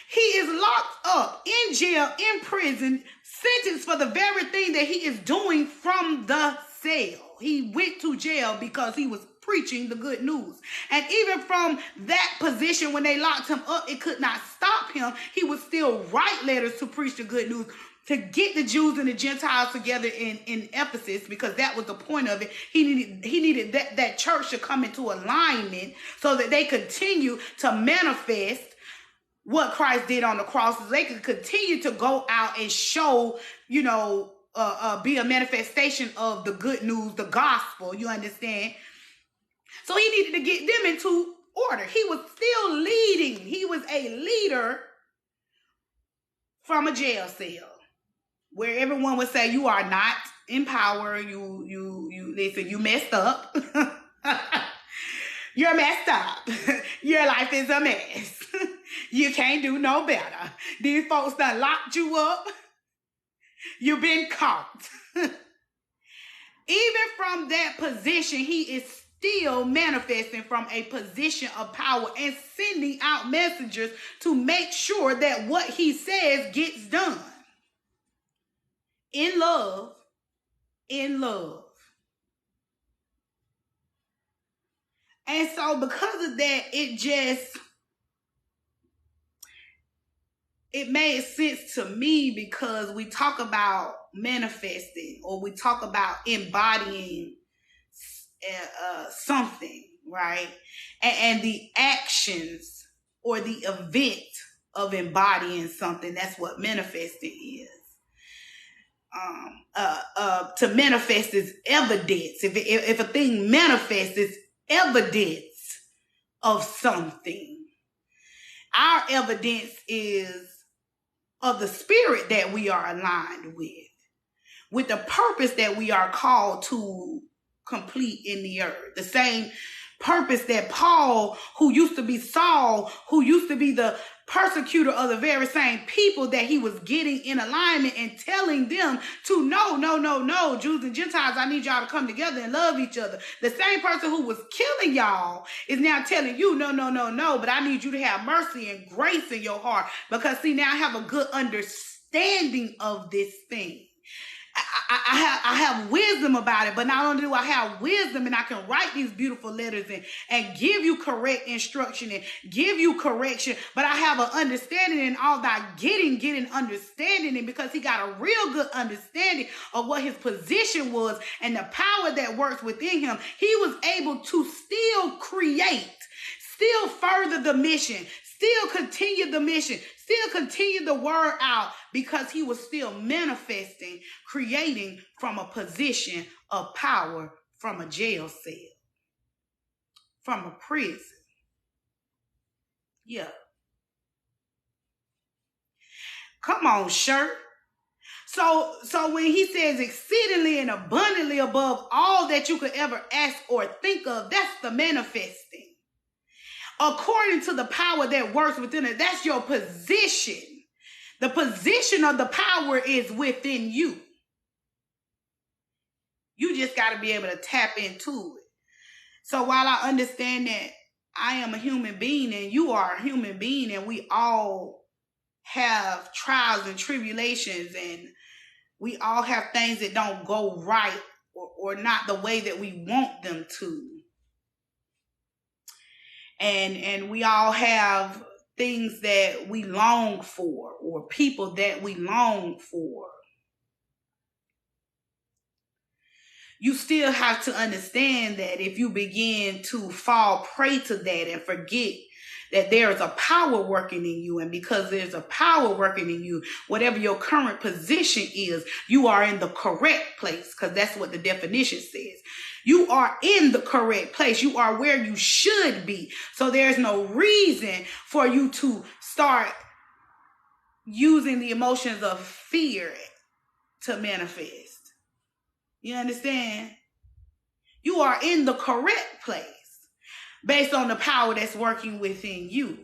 He is locked up in jail, in prison, sentenced for the very thing that he is doing from the cell. He went to jail because he was preaching the good news. And even from that position, when they locked him up, it could not stop him. He would still write letters to preach the good news, to get the Jews and the Gentiles together in Ephesus, because that was the point of it. He needed that church to come into alignment so that they continue to manifest what Christ did on the cross, so they could continue to go out and show, be a manifestation of the good news, the gospel, you understand? So he needed to get them into order. He was still leading. He was a leader from a jail cell where everyone would say, you are not in power. You listen, you messed up. You're messed up. Your life is a mess. You can't do no better. These folks done locked you up. You've been caught. Even from that position, he is still manifesting from a position of power and sending out messengers to make sure that what he says gets done. In love. In love. And so because of that, it made sense to me, because we talk about manifesting, or we talk about embodying something, right? And the actions or the event of embodying something, that's what manifesting is. To manifest is evidence. If a thing manifests, it's evidence of something. Our evidence is of the spirit that we are aligned with the purpose that we are called to complete in the earth. The same purpose that Paul, who used to be Saul, who used to be the persecutor of the very same people, that he was getting in alignment and telling them to no, Jews and Gentiles, I need y'all to come together and love each other. The same person who was killing y'all is now telling you, no, but I need you to have mercy and grace in your heart, because see, now I have a good understanding of this thing. I have wisdom about it, but not only do I have wisdom and I can write these beautiful letters and give you correct instruction and give you correction, but I have an understanding in all that getting understanding. And because he got a real good understanding of what his position was and the power that works within him, he was able to still create, still further the mission, still continue the mission, still continue the word out, because he was still manifesting, creating from a position of power, from a jail cell, from a prison. Yeah. Come on, shirt. So when he says exceedingly and abundantly above all that you could ever ask or think of, that's the manifesting. According to the power that works within it, that's your position. The position of the power is within you. You just got to be able to tap into it. So while I understand that I am a human being and you are a human being, and we all have trials and tribulations, and we all have things that don't go right or not the way that we want them to. And we all have things that we long for, or people that we long for. You still have to understand that if you begin to fall prey to that and forget that there is a power working in you. And because there's a power working in you, whatever your current position is, you are in the correct place, because that's what the definition says. You are in the correct place. You are where you should be. So there's no reason for you to start using the emotions of fear to manifest. You understand? You are in the correct place based on the power that's working within you.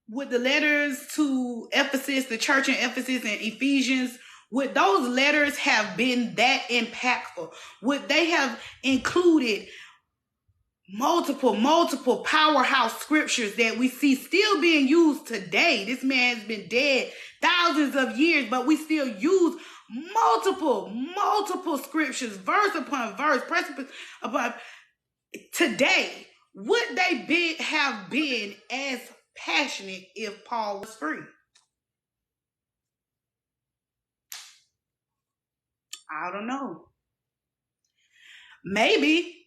With the letters to Ephesus, the church in Ephesus and Ephesians, would those letters have been that impactful? Would they have included multiple powerhouse scriptures that we see still being used today? This man has been dead thousands of years, but we still use multiple scriptures, verse upon verse, precipice upon today. Would they have been as passionate if Paul was free? I don't know. Maybe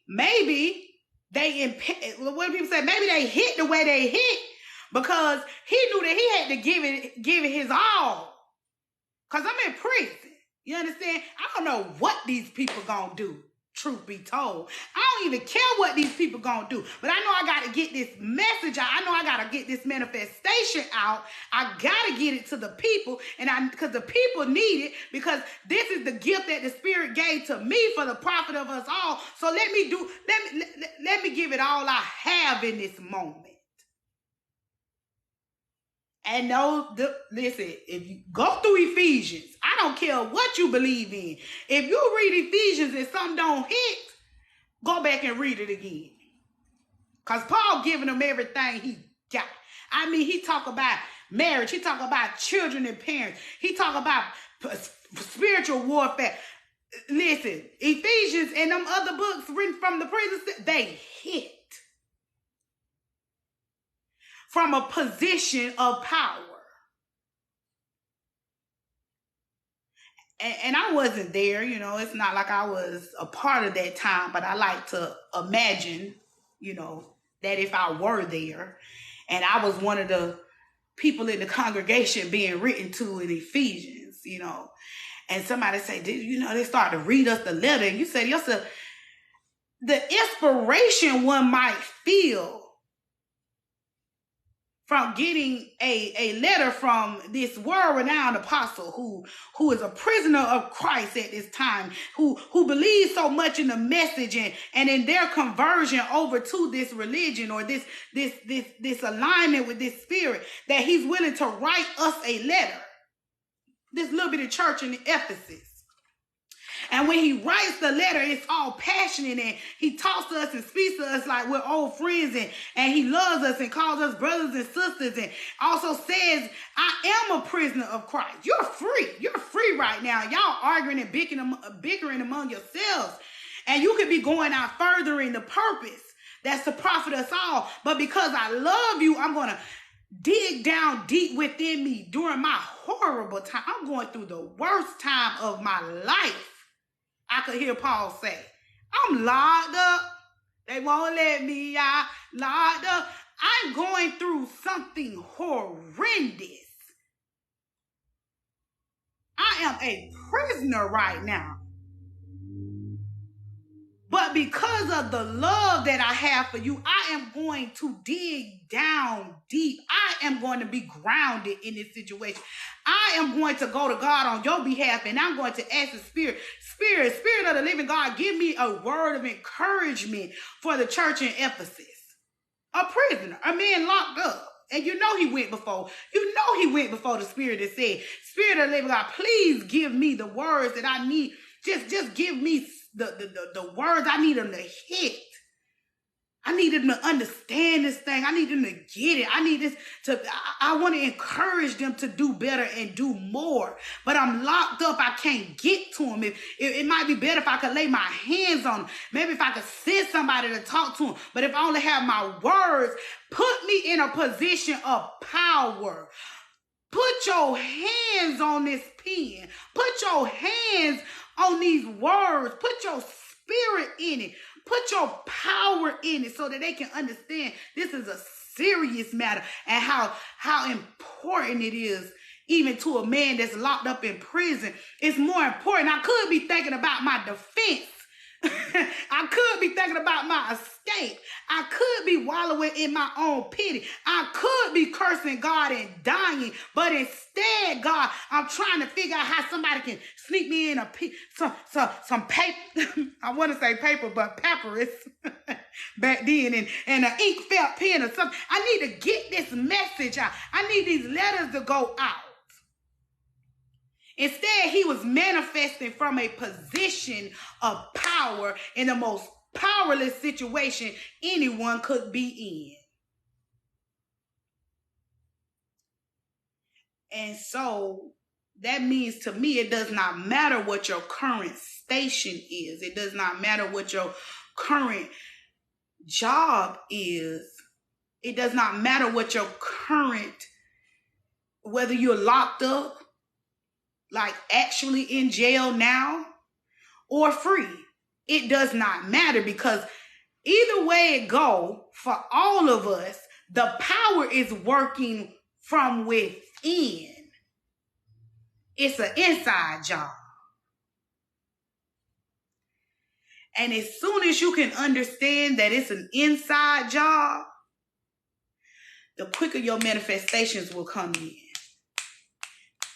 they, what do people say? Maybe they hit the way they hit because he knew that he had to give it his all. Because I'm in prison. You understand? I don't know what these people gonna do, truth be told. I don't even care what these people gonna do. But I know I got to get this message out. I know I got to get this manifestation out. I got to get it to the people. And because the people need it, because this is the gift that the Spirit gave to me for the profit of us all. So let me give it all I have in this moment. And listen, if you go through Ephesians, I don't care what you believe in. If you read Ephesians and something don't hit, go back and read it again. Because Paul giving them everything he got. I mean, he talk about marriage. He talk about children and parents. He talk about spiritual warfare. Listen, Ephesians and them other books written from the prison, they hit from a position of power. And I wasn't there, it's not like I was a part of that time, but I like to imagine, that if I were there and I was one of the people in the congregation being written to in Ephesians, and somebody say, they start to read us the letter, and you say to yourself, the inspiration one might feel from getting a letter from this world-renowned apostle who is a prisoner of Christ at this time, who believes so much in the message and in their conversion over to this religion or this alignment with this Spirit, that he's willing to write us a letter. This little bit of church in Ephesus. And when he writes the letter, it's all passionate, and he talks to us and speaks to us like we're old friends, and he loves us and calls us brothers and sisters, and also says, I am a prisoner of Christ. You're free. You're free right now. Y'all arguing and bickering among yourselves. And you could be going out furthering the purpose that's to profit us all. But because I love you, I'm going to dig down deep within me during my horrible time. I'm going through the worst time of my life. I could hear Paul say, I'm locked up. They won't let me out. Locked up. I'm going through something horrendous. I am a prisoner right now. But because of the love that I have for you, I am going to dig down deep. I am going to be grounded in this situation. I am going to go to God on your behalf, and I'm going to ask the Spirit of the living God, give me a word of encouragement for the church in Ephesus. A prisoner, a man locked up. And he went before the Spirit and said, Spirit of the living God, please give me the words that I need. Just give me the words I need them to hit. I need them to understand this thing. I need them to get it. I want to encourage them to do better and do more. But I'm locked up. I can't get to them. It might be better if I could lay my hands on them. Maybe if I could send somebody to talk to them. But if I only have my words, put me in a position of power. Put your hands on this pen. Put your hands on these words. Put your spirit in it. Put your power in it so that they can understand this is a serious matter and how important it is even to a man that's locked up in prison. It's more important. I could be thinking about my defense. I could be thinking about my escape. I could be wallowing in my own pity. I could be cursing God and dying. But instead, God, I'm trying to figure out how somebody can sneak me in some paper. I want to say paper, but papyrus back then, and an ink felt pen or something. I need to get this message out. I need these letters to go out. Instead, he was manifesting from a position of power in the most powerless situation anyone could be in. And so that means to me, it does not matter what your current station is. It does not matter what your current job is. It does not matter what your current, whether you're locked up, like actually in jail now, or free. It does not matter, because either way it go, for all of us, the power is working from within. It's an inside job. And as soon as you can understand that it's an inside job, the quicker your manifestations will come in.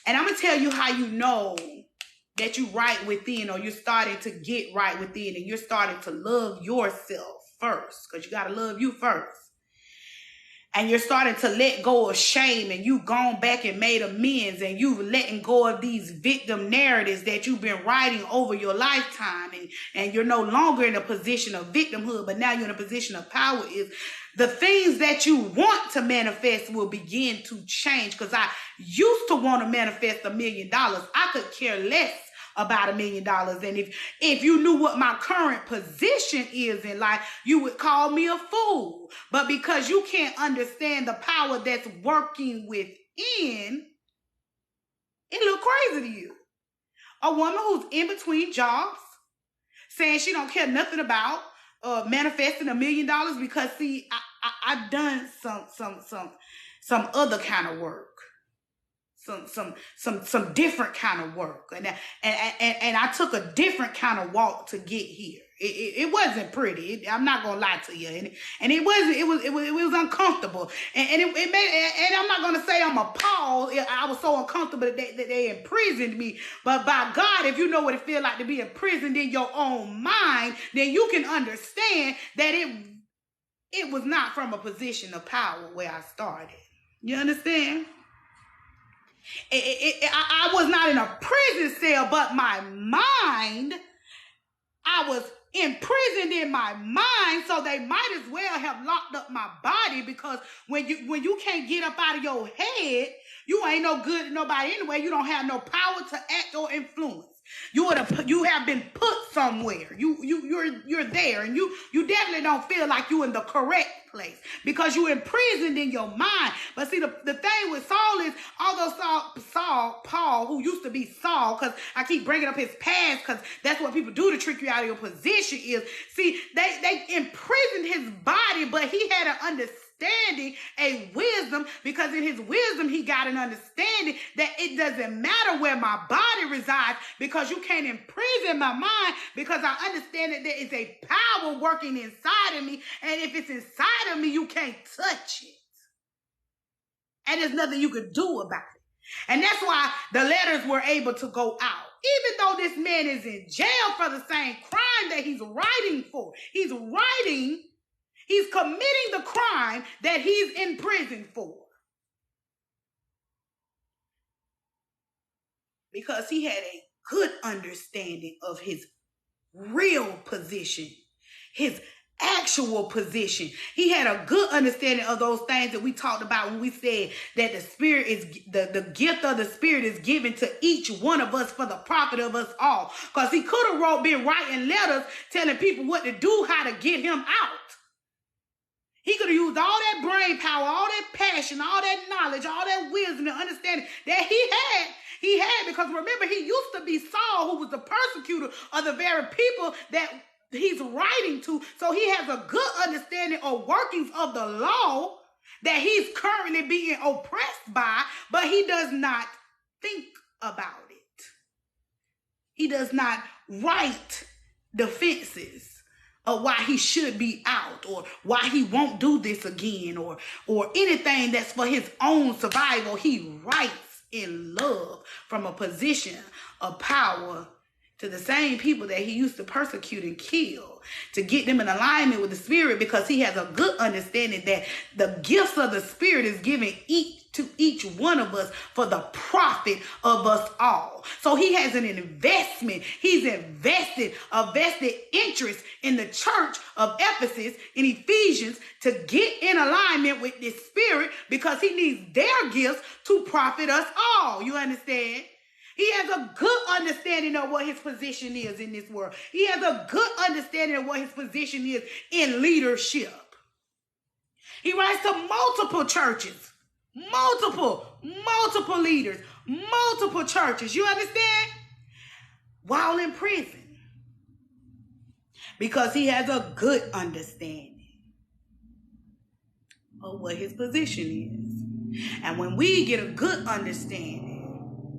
And I'm going to tell you how you know that you're right within, or you're starting to get right within, and you're starting to love yourself first, because you got to love you first. And you're starting to let go of shame, and you've gone back and made amends, and you've letting go of these victim narratives that you've been writing over your lifetime, and you're no longer in a position of victimhood, but now you're in a position of power. Is the things that you want to manifest will begin to change. Because I used to want to manifest $1 million. I could care less about $1 million. And if you knew what my current position is in life, you would call me a fool. But because you can't understand the power that's working within, it look crazy to you. A woman who's in between jobs, saying she don't care nothing about manifesting $1 million, because see, I've done some other kind of work. Some different kind of work, and I took a different kind of walk to get here. It wasn't pretty. I'm not gonna lie to you, and it was uncomfortable, and it made. And I'm not gonna say I'm appalled. I was so uncomfortable that they imprisoned me. But by God, if you know what it feels like to be imprisoned in your own mind, then you can understand that it was not from a position of power where I started. You understand? I was not in a prison cell, but my mind, I was imprisoned in my mind, so they might as well have locked up my body, because when you can't get up out of your head, you ain't no good to nobody anyway. You don't have no power to act or influence. You have been put somewhere. You're there, and you definitely don't feel like you're in the correct place, because you're imprisoned in your mind. But see, the thing with Saul is, although Paul, who used to be Saul, because I keep bringing up his past, because that's what people do to trick you out of your position, is, see, they imprisoned his body, but he had an understanding, a wisdom, because in his wisdom he got an understanding that it doesn't matter where my body resides, because you can't imprison my mind, because I understand that there is a power working inside of me, and if it's inside of me, you can't touch it, and there's nothing you could do about it. And that's why the letters were able to go out, even though this man is in jail for the same crime that he's writing for. He's committing the crime that he's in prison for, because he had a good understanding of his real position, his actual position. He had a good understanding of those things that we talked about when we said that the Spirit is the gift of the Spirit is given to each one of us for the profit of us all. Because he could have been writing letters telling people what to do, how to get him out. He could have used all that brain power, all that passion, all that knowledge, all that wisdom and understanding that he had, because remember, he used to be Saul, who was the persecutor of the very people that he's writing to. So he has a good understanding of workings of the law that he's currently being oppressed by, but he does not think about it. He does not write defenses of why he should be out, or why he won't do this again, or anything that's for his own survival. He writes in love from a position of power to the same people that he used to persecute and kill, to get them in alignment with the Spirit, because he has a good understanding that the gifts of the Spirit is given to each one of us for the profit of us all. So he has an investment. He's invested a vested interest in the church of Ephesus, in Ephesians, to get in alignment with this Spirit, because he needs their gifts to profit us all. You understand? He has a good understanding of what his position is in this world. He has a good understanding of what his position is in leadership. He writes to multiple churches, multiple leaders, multiple churches. You understand? While in prison. Because he has a good understanding of what his position is. And when we get a good understanding,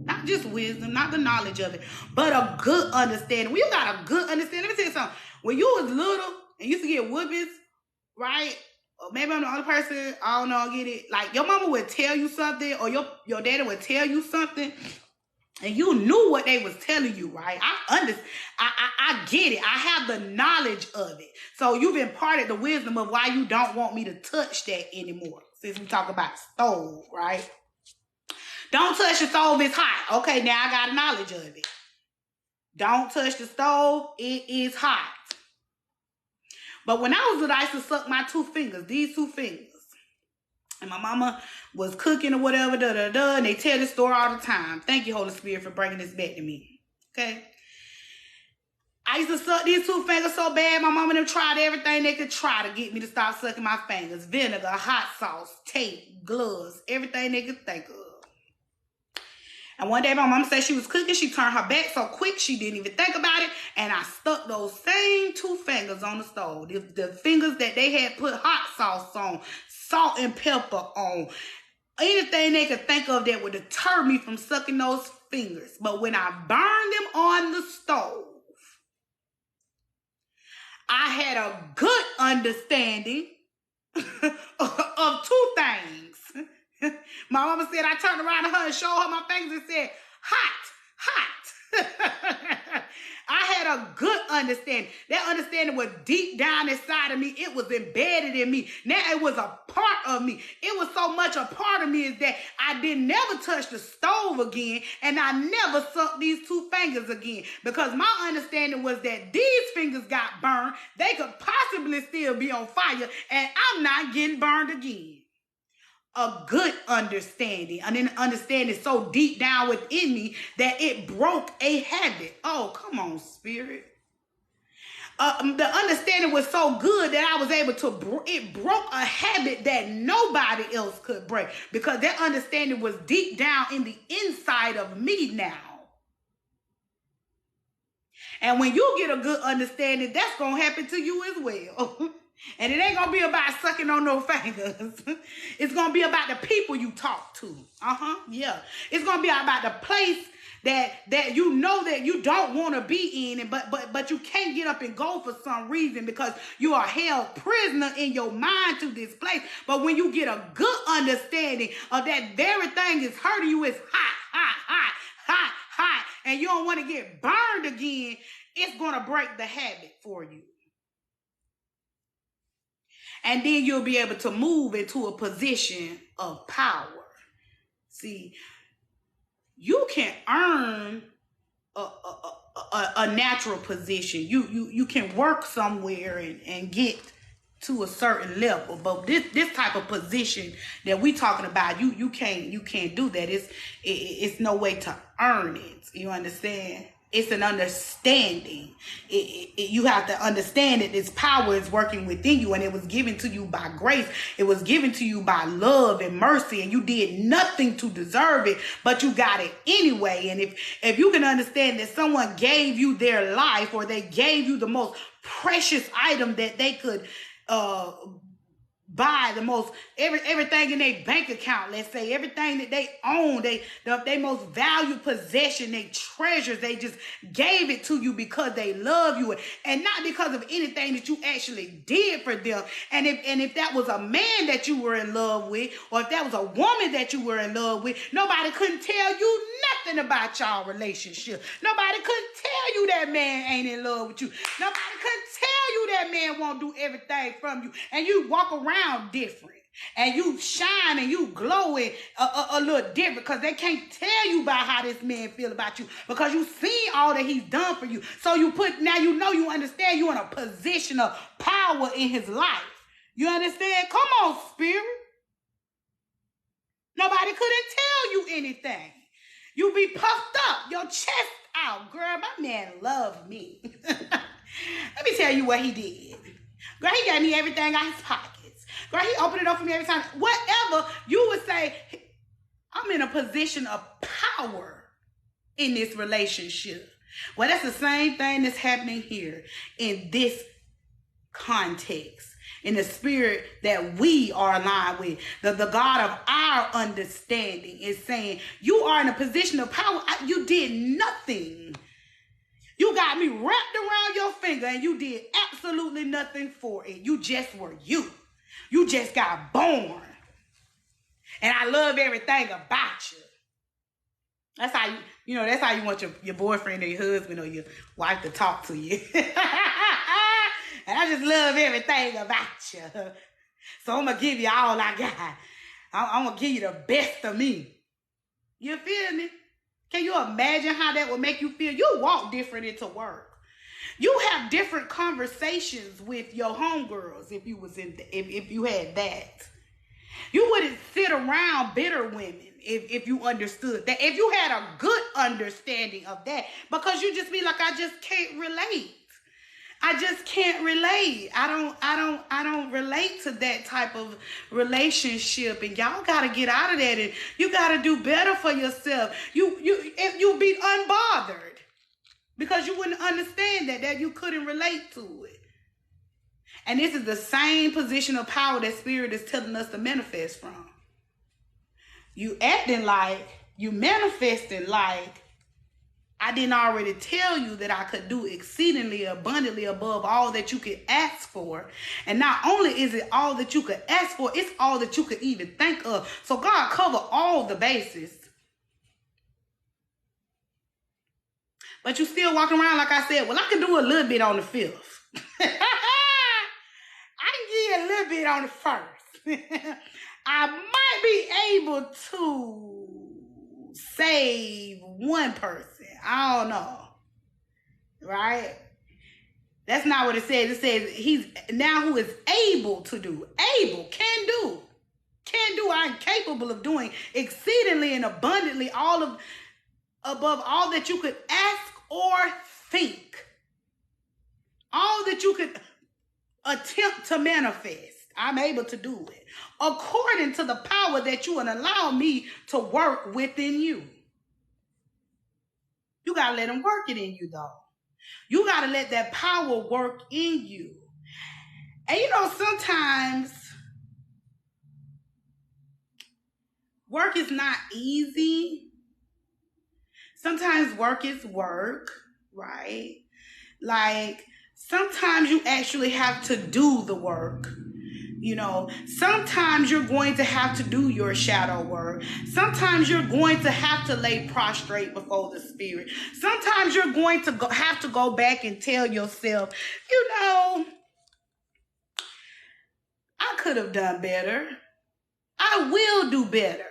not just wisdom, not the knowledge of it, but a good understanding. When you got a good understanding, let me tell you something. When you was little and used to get whoopings, right? Or maybe I'm the only person, I don't know, get it. Like your mama would tell you something, or your daddy would tell you something, and you knew what they was telling you, right? I get it. I have the knowledge of it. So you've imparted the wisdom of why you don't want me to touch that anymore. Since we talk about stove, right? Don't touch the stove, it's hot. Okay, now I got knowledge of it. Don't touch the stove, it is hot. But when I was little, I used to suck my two fingers, these two fingers. And my mama was cooking or whatever, and they tell this story all the time. Thank you, Holy Spirit, for bringing this back to me. Okay? I used to suck these two fingers so bad, my mama and them tried everything they could try to get me to stop sucking my fingers. Vinegar, hot sauce, tape, gloves, everything they could think of. And one day my mama said she was cooking. She turned her back so quick she didn't even think about it. And I stuck those same two fingers on the stove. The fingers that they had put hot sauce on, salt and pepper on. Anything they could think of that would deter me from sucking those fingers. But when I burned them on the stove, I had a good understanding of two things. My mama said I turned around to her and showed her my fingers and said, hot. I had a good understanding. That understanding was deep down inside of me. It was embedded in me. Now it was a part of me. It was so much a part of me is that I didn't never touch the stove again, and I never sucked these two fingers again, because my understanding was that these fingers got burned. They could possibly still be on fire, and I'm not getting burned again. A good understanding, an understanding so deep down within me that it broke a habit. Oh, come on, Spirit. The understanding was so good that I was able to, it broke a habit that nobody else could break, because that understanding was deep down in the inside of me now. And when you get a good understanding, that's going to happen to you as well. And it ain't going to be about sucking on no fingers. It's going to be about the people you talk to. Yeah. It's going to be about the place that you know that you don't want to be in, but you can't get up and go for some reason, because you are held prisoner in your mind to this place. But when you get a good understanding of that very thing is hurting you, it's hot, and you don't want to get burned again, it's going to break the habit for you. And then you'll be able to move into a position of power. See, you can earn a natural position. You can work somewhere and get to a certain level. But this type of position that we talking about, you can't do that. It's no way to earn it. You understand? It's an understanding. You have to understand that this power is working within you, and it was given to you by grace. It was given to you by love and mercy, and you did nothing to deserve it, but you got it anyway. And if you can understand that someone gave you their life, or they gave you the most precious item that they could buy, the most everything in their bank account, let's say, everything that they own, their most valued possession, they treasures, they just gave it to you because they love you, and not because of anything that you actually did for them. And if that was a man that you were in love with, or if that was a woman that you were in love with, nobody couldn't tell you nothing about y'all relationship. Nobody couldn't tell you that man ain't in love with you. Nobody couldn't tell you that man won't do everything from you, and you walk around different, and you shine and you glowing a little different, because they can't tell you about how this man feel about you, because you seen all that he's done for you. So you understand you in a position of power in his life. You understand? Come on, spirit. Nobody couldn't tell you anything. You be puffed up, your chest out. Girl, my man loved me. Let me tell you what he did. Girl, he gave me everything out of his pockets. Girl, he opened it up for me every time. Whatever you would say, I'm in a position of power in this relationship. Well, that's the same thing that's happening here in this context, in the spirit that we are aligned with. The God of our understanding is saying, you are in a position of power. You did nothing. You got me wrapped around your finger, and you did absolutely nothing for it. You just were you. You just got born. And I love everything about you. That's how that's how you want your boyfriend or your husband or your wife to talk to you. And I just love everything about you. So I'm going to give you all I got. I'm going to give you the best of me. You feel me? Can you imagine how that would make you feel? You walk different into work. You have different conversations with your homegirls if you had that. You wouldn't sit around bitter women if you understood that. If you had a good understanding of that, because you just be like, I just can't relate. I just can't relate. I don't relate to that type of relationship, and y'all gotta get out of that, and you gotta do better for yourself. You'll be unbothered because you wouldn't understand that you couldn't relate to it. And this is the same position of power that Spirit is telling us to manifest from. You acting like, you manifesting like, I didn't already tell you that I could do exceedingly abundantly above all that you could ask for. And not only is it all that you could ask for, it's all that you could even think of. So God covered all the bases. But you still walking around, like I said, well, I can do a little bit on the fifth. I can give you a little bit on the first. I might be able to save one person. I don't know. Right? That's not what it says. It says he's now who is able to do. Able, can do. Can do. I'm capable of doing exceedingly and abundantly above all that you could ask or think. All that you could attempt to manifest. I'm able to do it according to the power that you would allow me to work within you. You got to let him work it in you, though. You got to let that power work in you. And sometimes work is not easy. Sometimes work is work, right? Like, sometimes you actually have to do the work. Sometimes you're going to have to do your shadow work. Sometimes you're going to have to lay prostrate before the Spirit. Sometimes you're going to have to go back and tell yourself, I could have done better. I will do better.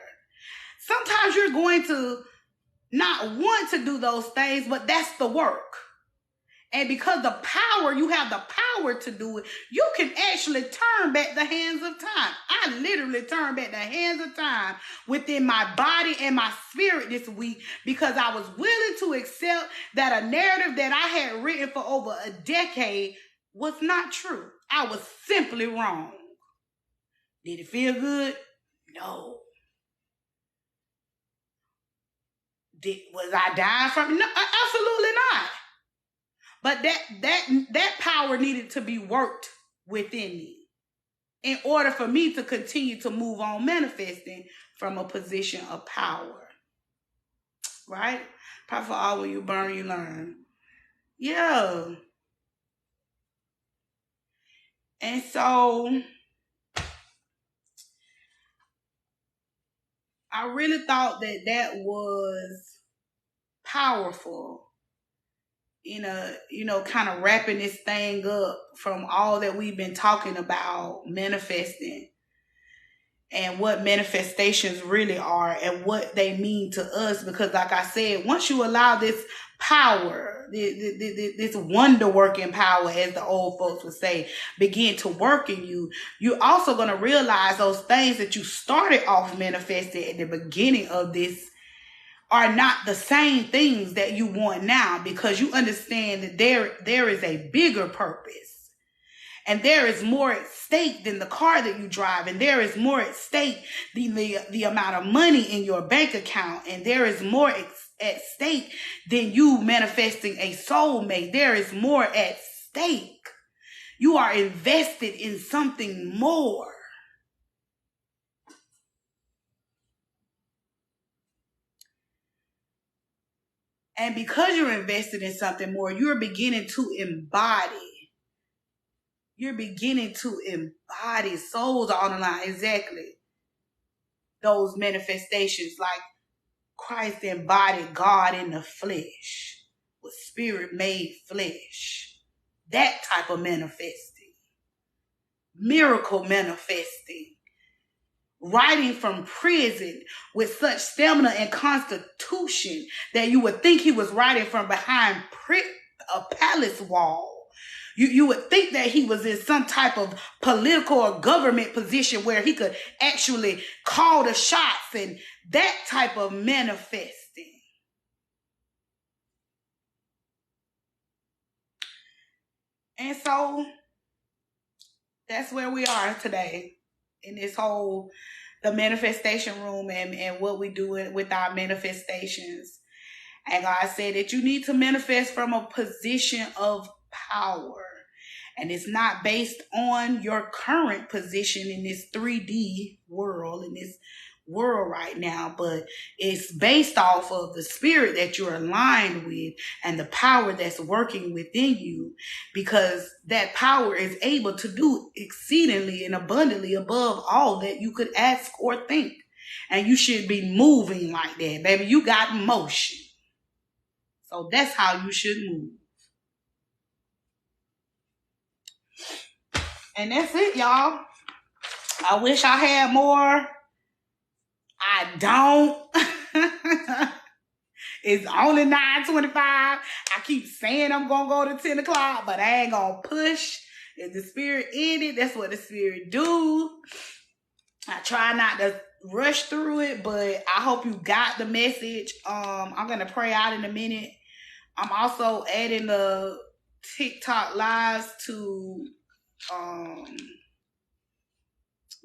Sometimes you're going to not want to do those things, but that's the work. And because you have the power to do it, you can actually turn back the hands of time. I literally turned back the hands of time within my body and my spirit this week because I was willing to accept that a narrative that I had written for over a decade was not true. I was simply wrong. Did it feel good? No. Was I dying from it? No, absolutely not. But that power needed to be worked within me in order for me to continue to move on manifesting from a position of power. Right? Probably for all when you burn, you learn. Yeah. And so I really thought that was powerful. Kind of wrapping this thing up from all that we've been talking about manifesting and what manifestations really are and what they mean to us. Because like I said, once you allow this power, this wonder working power, as the old folks would say, begin to work in you, you're also going to realize those things that you started off manifesting at the beginning of this are not the same things that you want now, because you understand that there is a bigger purpose, and there is more at stake than the car that you drive, and there is more at stake than the amount of money in your bank account, and there is more at stake than you manifesting a soulmate. There is more at stake. You are invested in something more. And because you're invested in something more, you're beginning to embody. You're beginning to embody. Souls are on the line. Exactly. Those manifestations, like Christ embodied God in the flesh, was spirit made flesh. That type of manifesting. Miracle manifesting. Writing from prison with such stamina and constitution that you would think he was writing from behind a palace wall. You would think that he was in some type of political or government position where he could actually call the shots, and that type of manifesting. And so that's where we are today in this whole, the manifestation room and what we do with our manifestations. And God said that you need to manifest from a position of power. And it's not based on your current position in this 3D world, in this world right now, but it's based off of the spirit that you're aligned with and the power that's working within you, because that power is able to do exceedingly and abundantly above all that you could ask or think. And you should be moving like that, baby. You got motion. So that's how you should move. And that's it, y'all. I wish I had more. I don't. It's only 9:25. I keep saying I'm going to go to 10 o'clock, but I ain't going to push. If the spirit in it, that's what the spirit do. I try not to rush through it, but I hope you got the message. I'm going to pray out in a minute. I'm also adding the TikTok lives to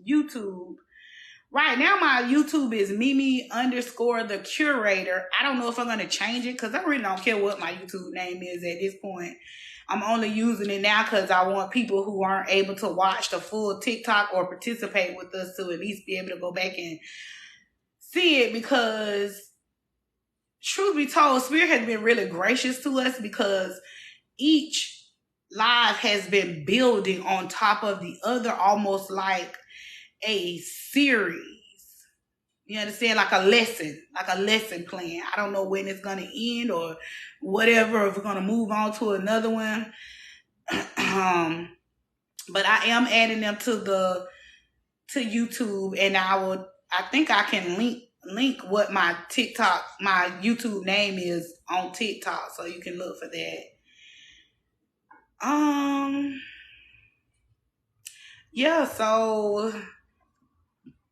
YouTube. Right now, my YouTube is Mimi_the curator. I don't know if I'm going to change it because I really don't care what my YouTube name is at this point. I'm only using it now because I want people who aren't able to watch the full TikTok or participate with us to at least be able to go back and see it, because truth be told, Spirit has been really gracious to us, because each live has been building on top of the other, almost like a series. You understand? Like a lesson plan. I don't know when it's going to end or whatever, if we're going to move on to another one. But I am adding them to YouTube, and I think I can link what my YouTube name is on TikTok, so you can look for that. Yeah, so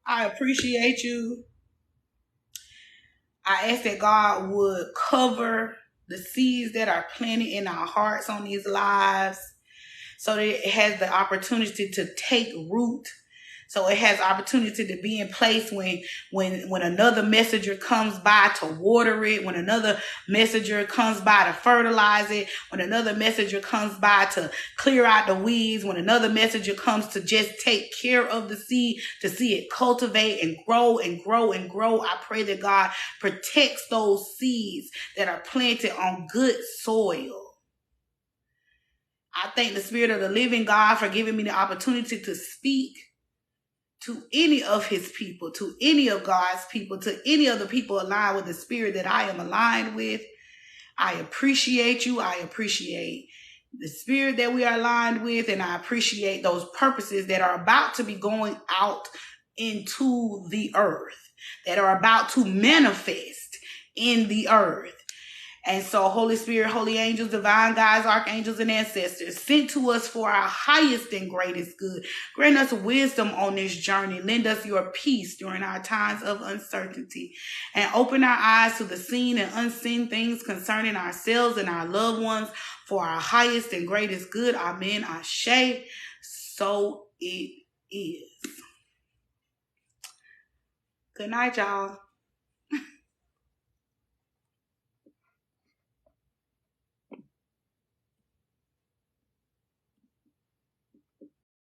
I appreciate you. I ask that God would cover the seeds that are planted in our hearts on these lives so that it has the opportunity to take root. So it has opportunity to be in place when another messenger comes by to water it, when another messenger comes by to fertilize it, when another messenger comes by to clear out the weeds, when another messenger comes to just take care of the seed, to see it cultivate and grow and grow and grow. I pray that God protects those seeds that are planted on good soil. I thank the Spirit of the living God for giving me the opportunity to speak to any of his people, to any of God's people, to any of the people aligned with the spirit that I am aligned with. I appreciate you. I appreciate the spirit that we are aligned with, and I appreciate those purposes that are about to be going out into the earth, that are about to manifest in the earth. And so, Holy Spirit, holy angels, divine guides, archangels, and ancestors sent to us for our highest and greatest good. Grant us wisdom on this journey. Lend us your peace during our times of uncertainty. And open our eyes to the seen and unseen things concerning ourselves and our loved ones for our highest and greatest good. Amen. Ashe. So it is. Good night, y'all.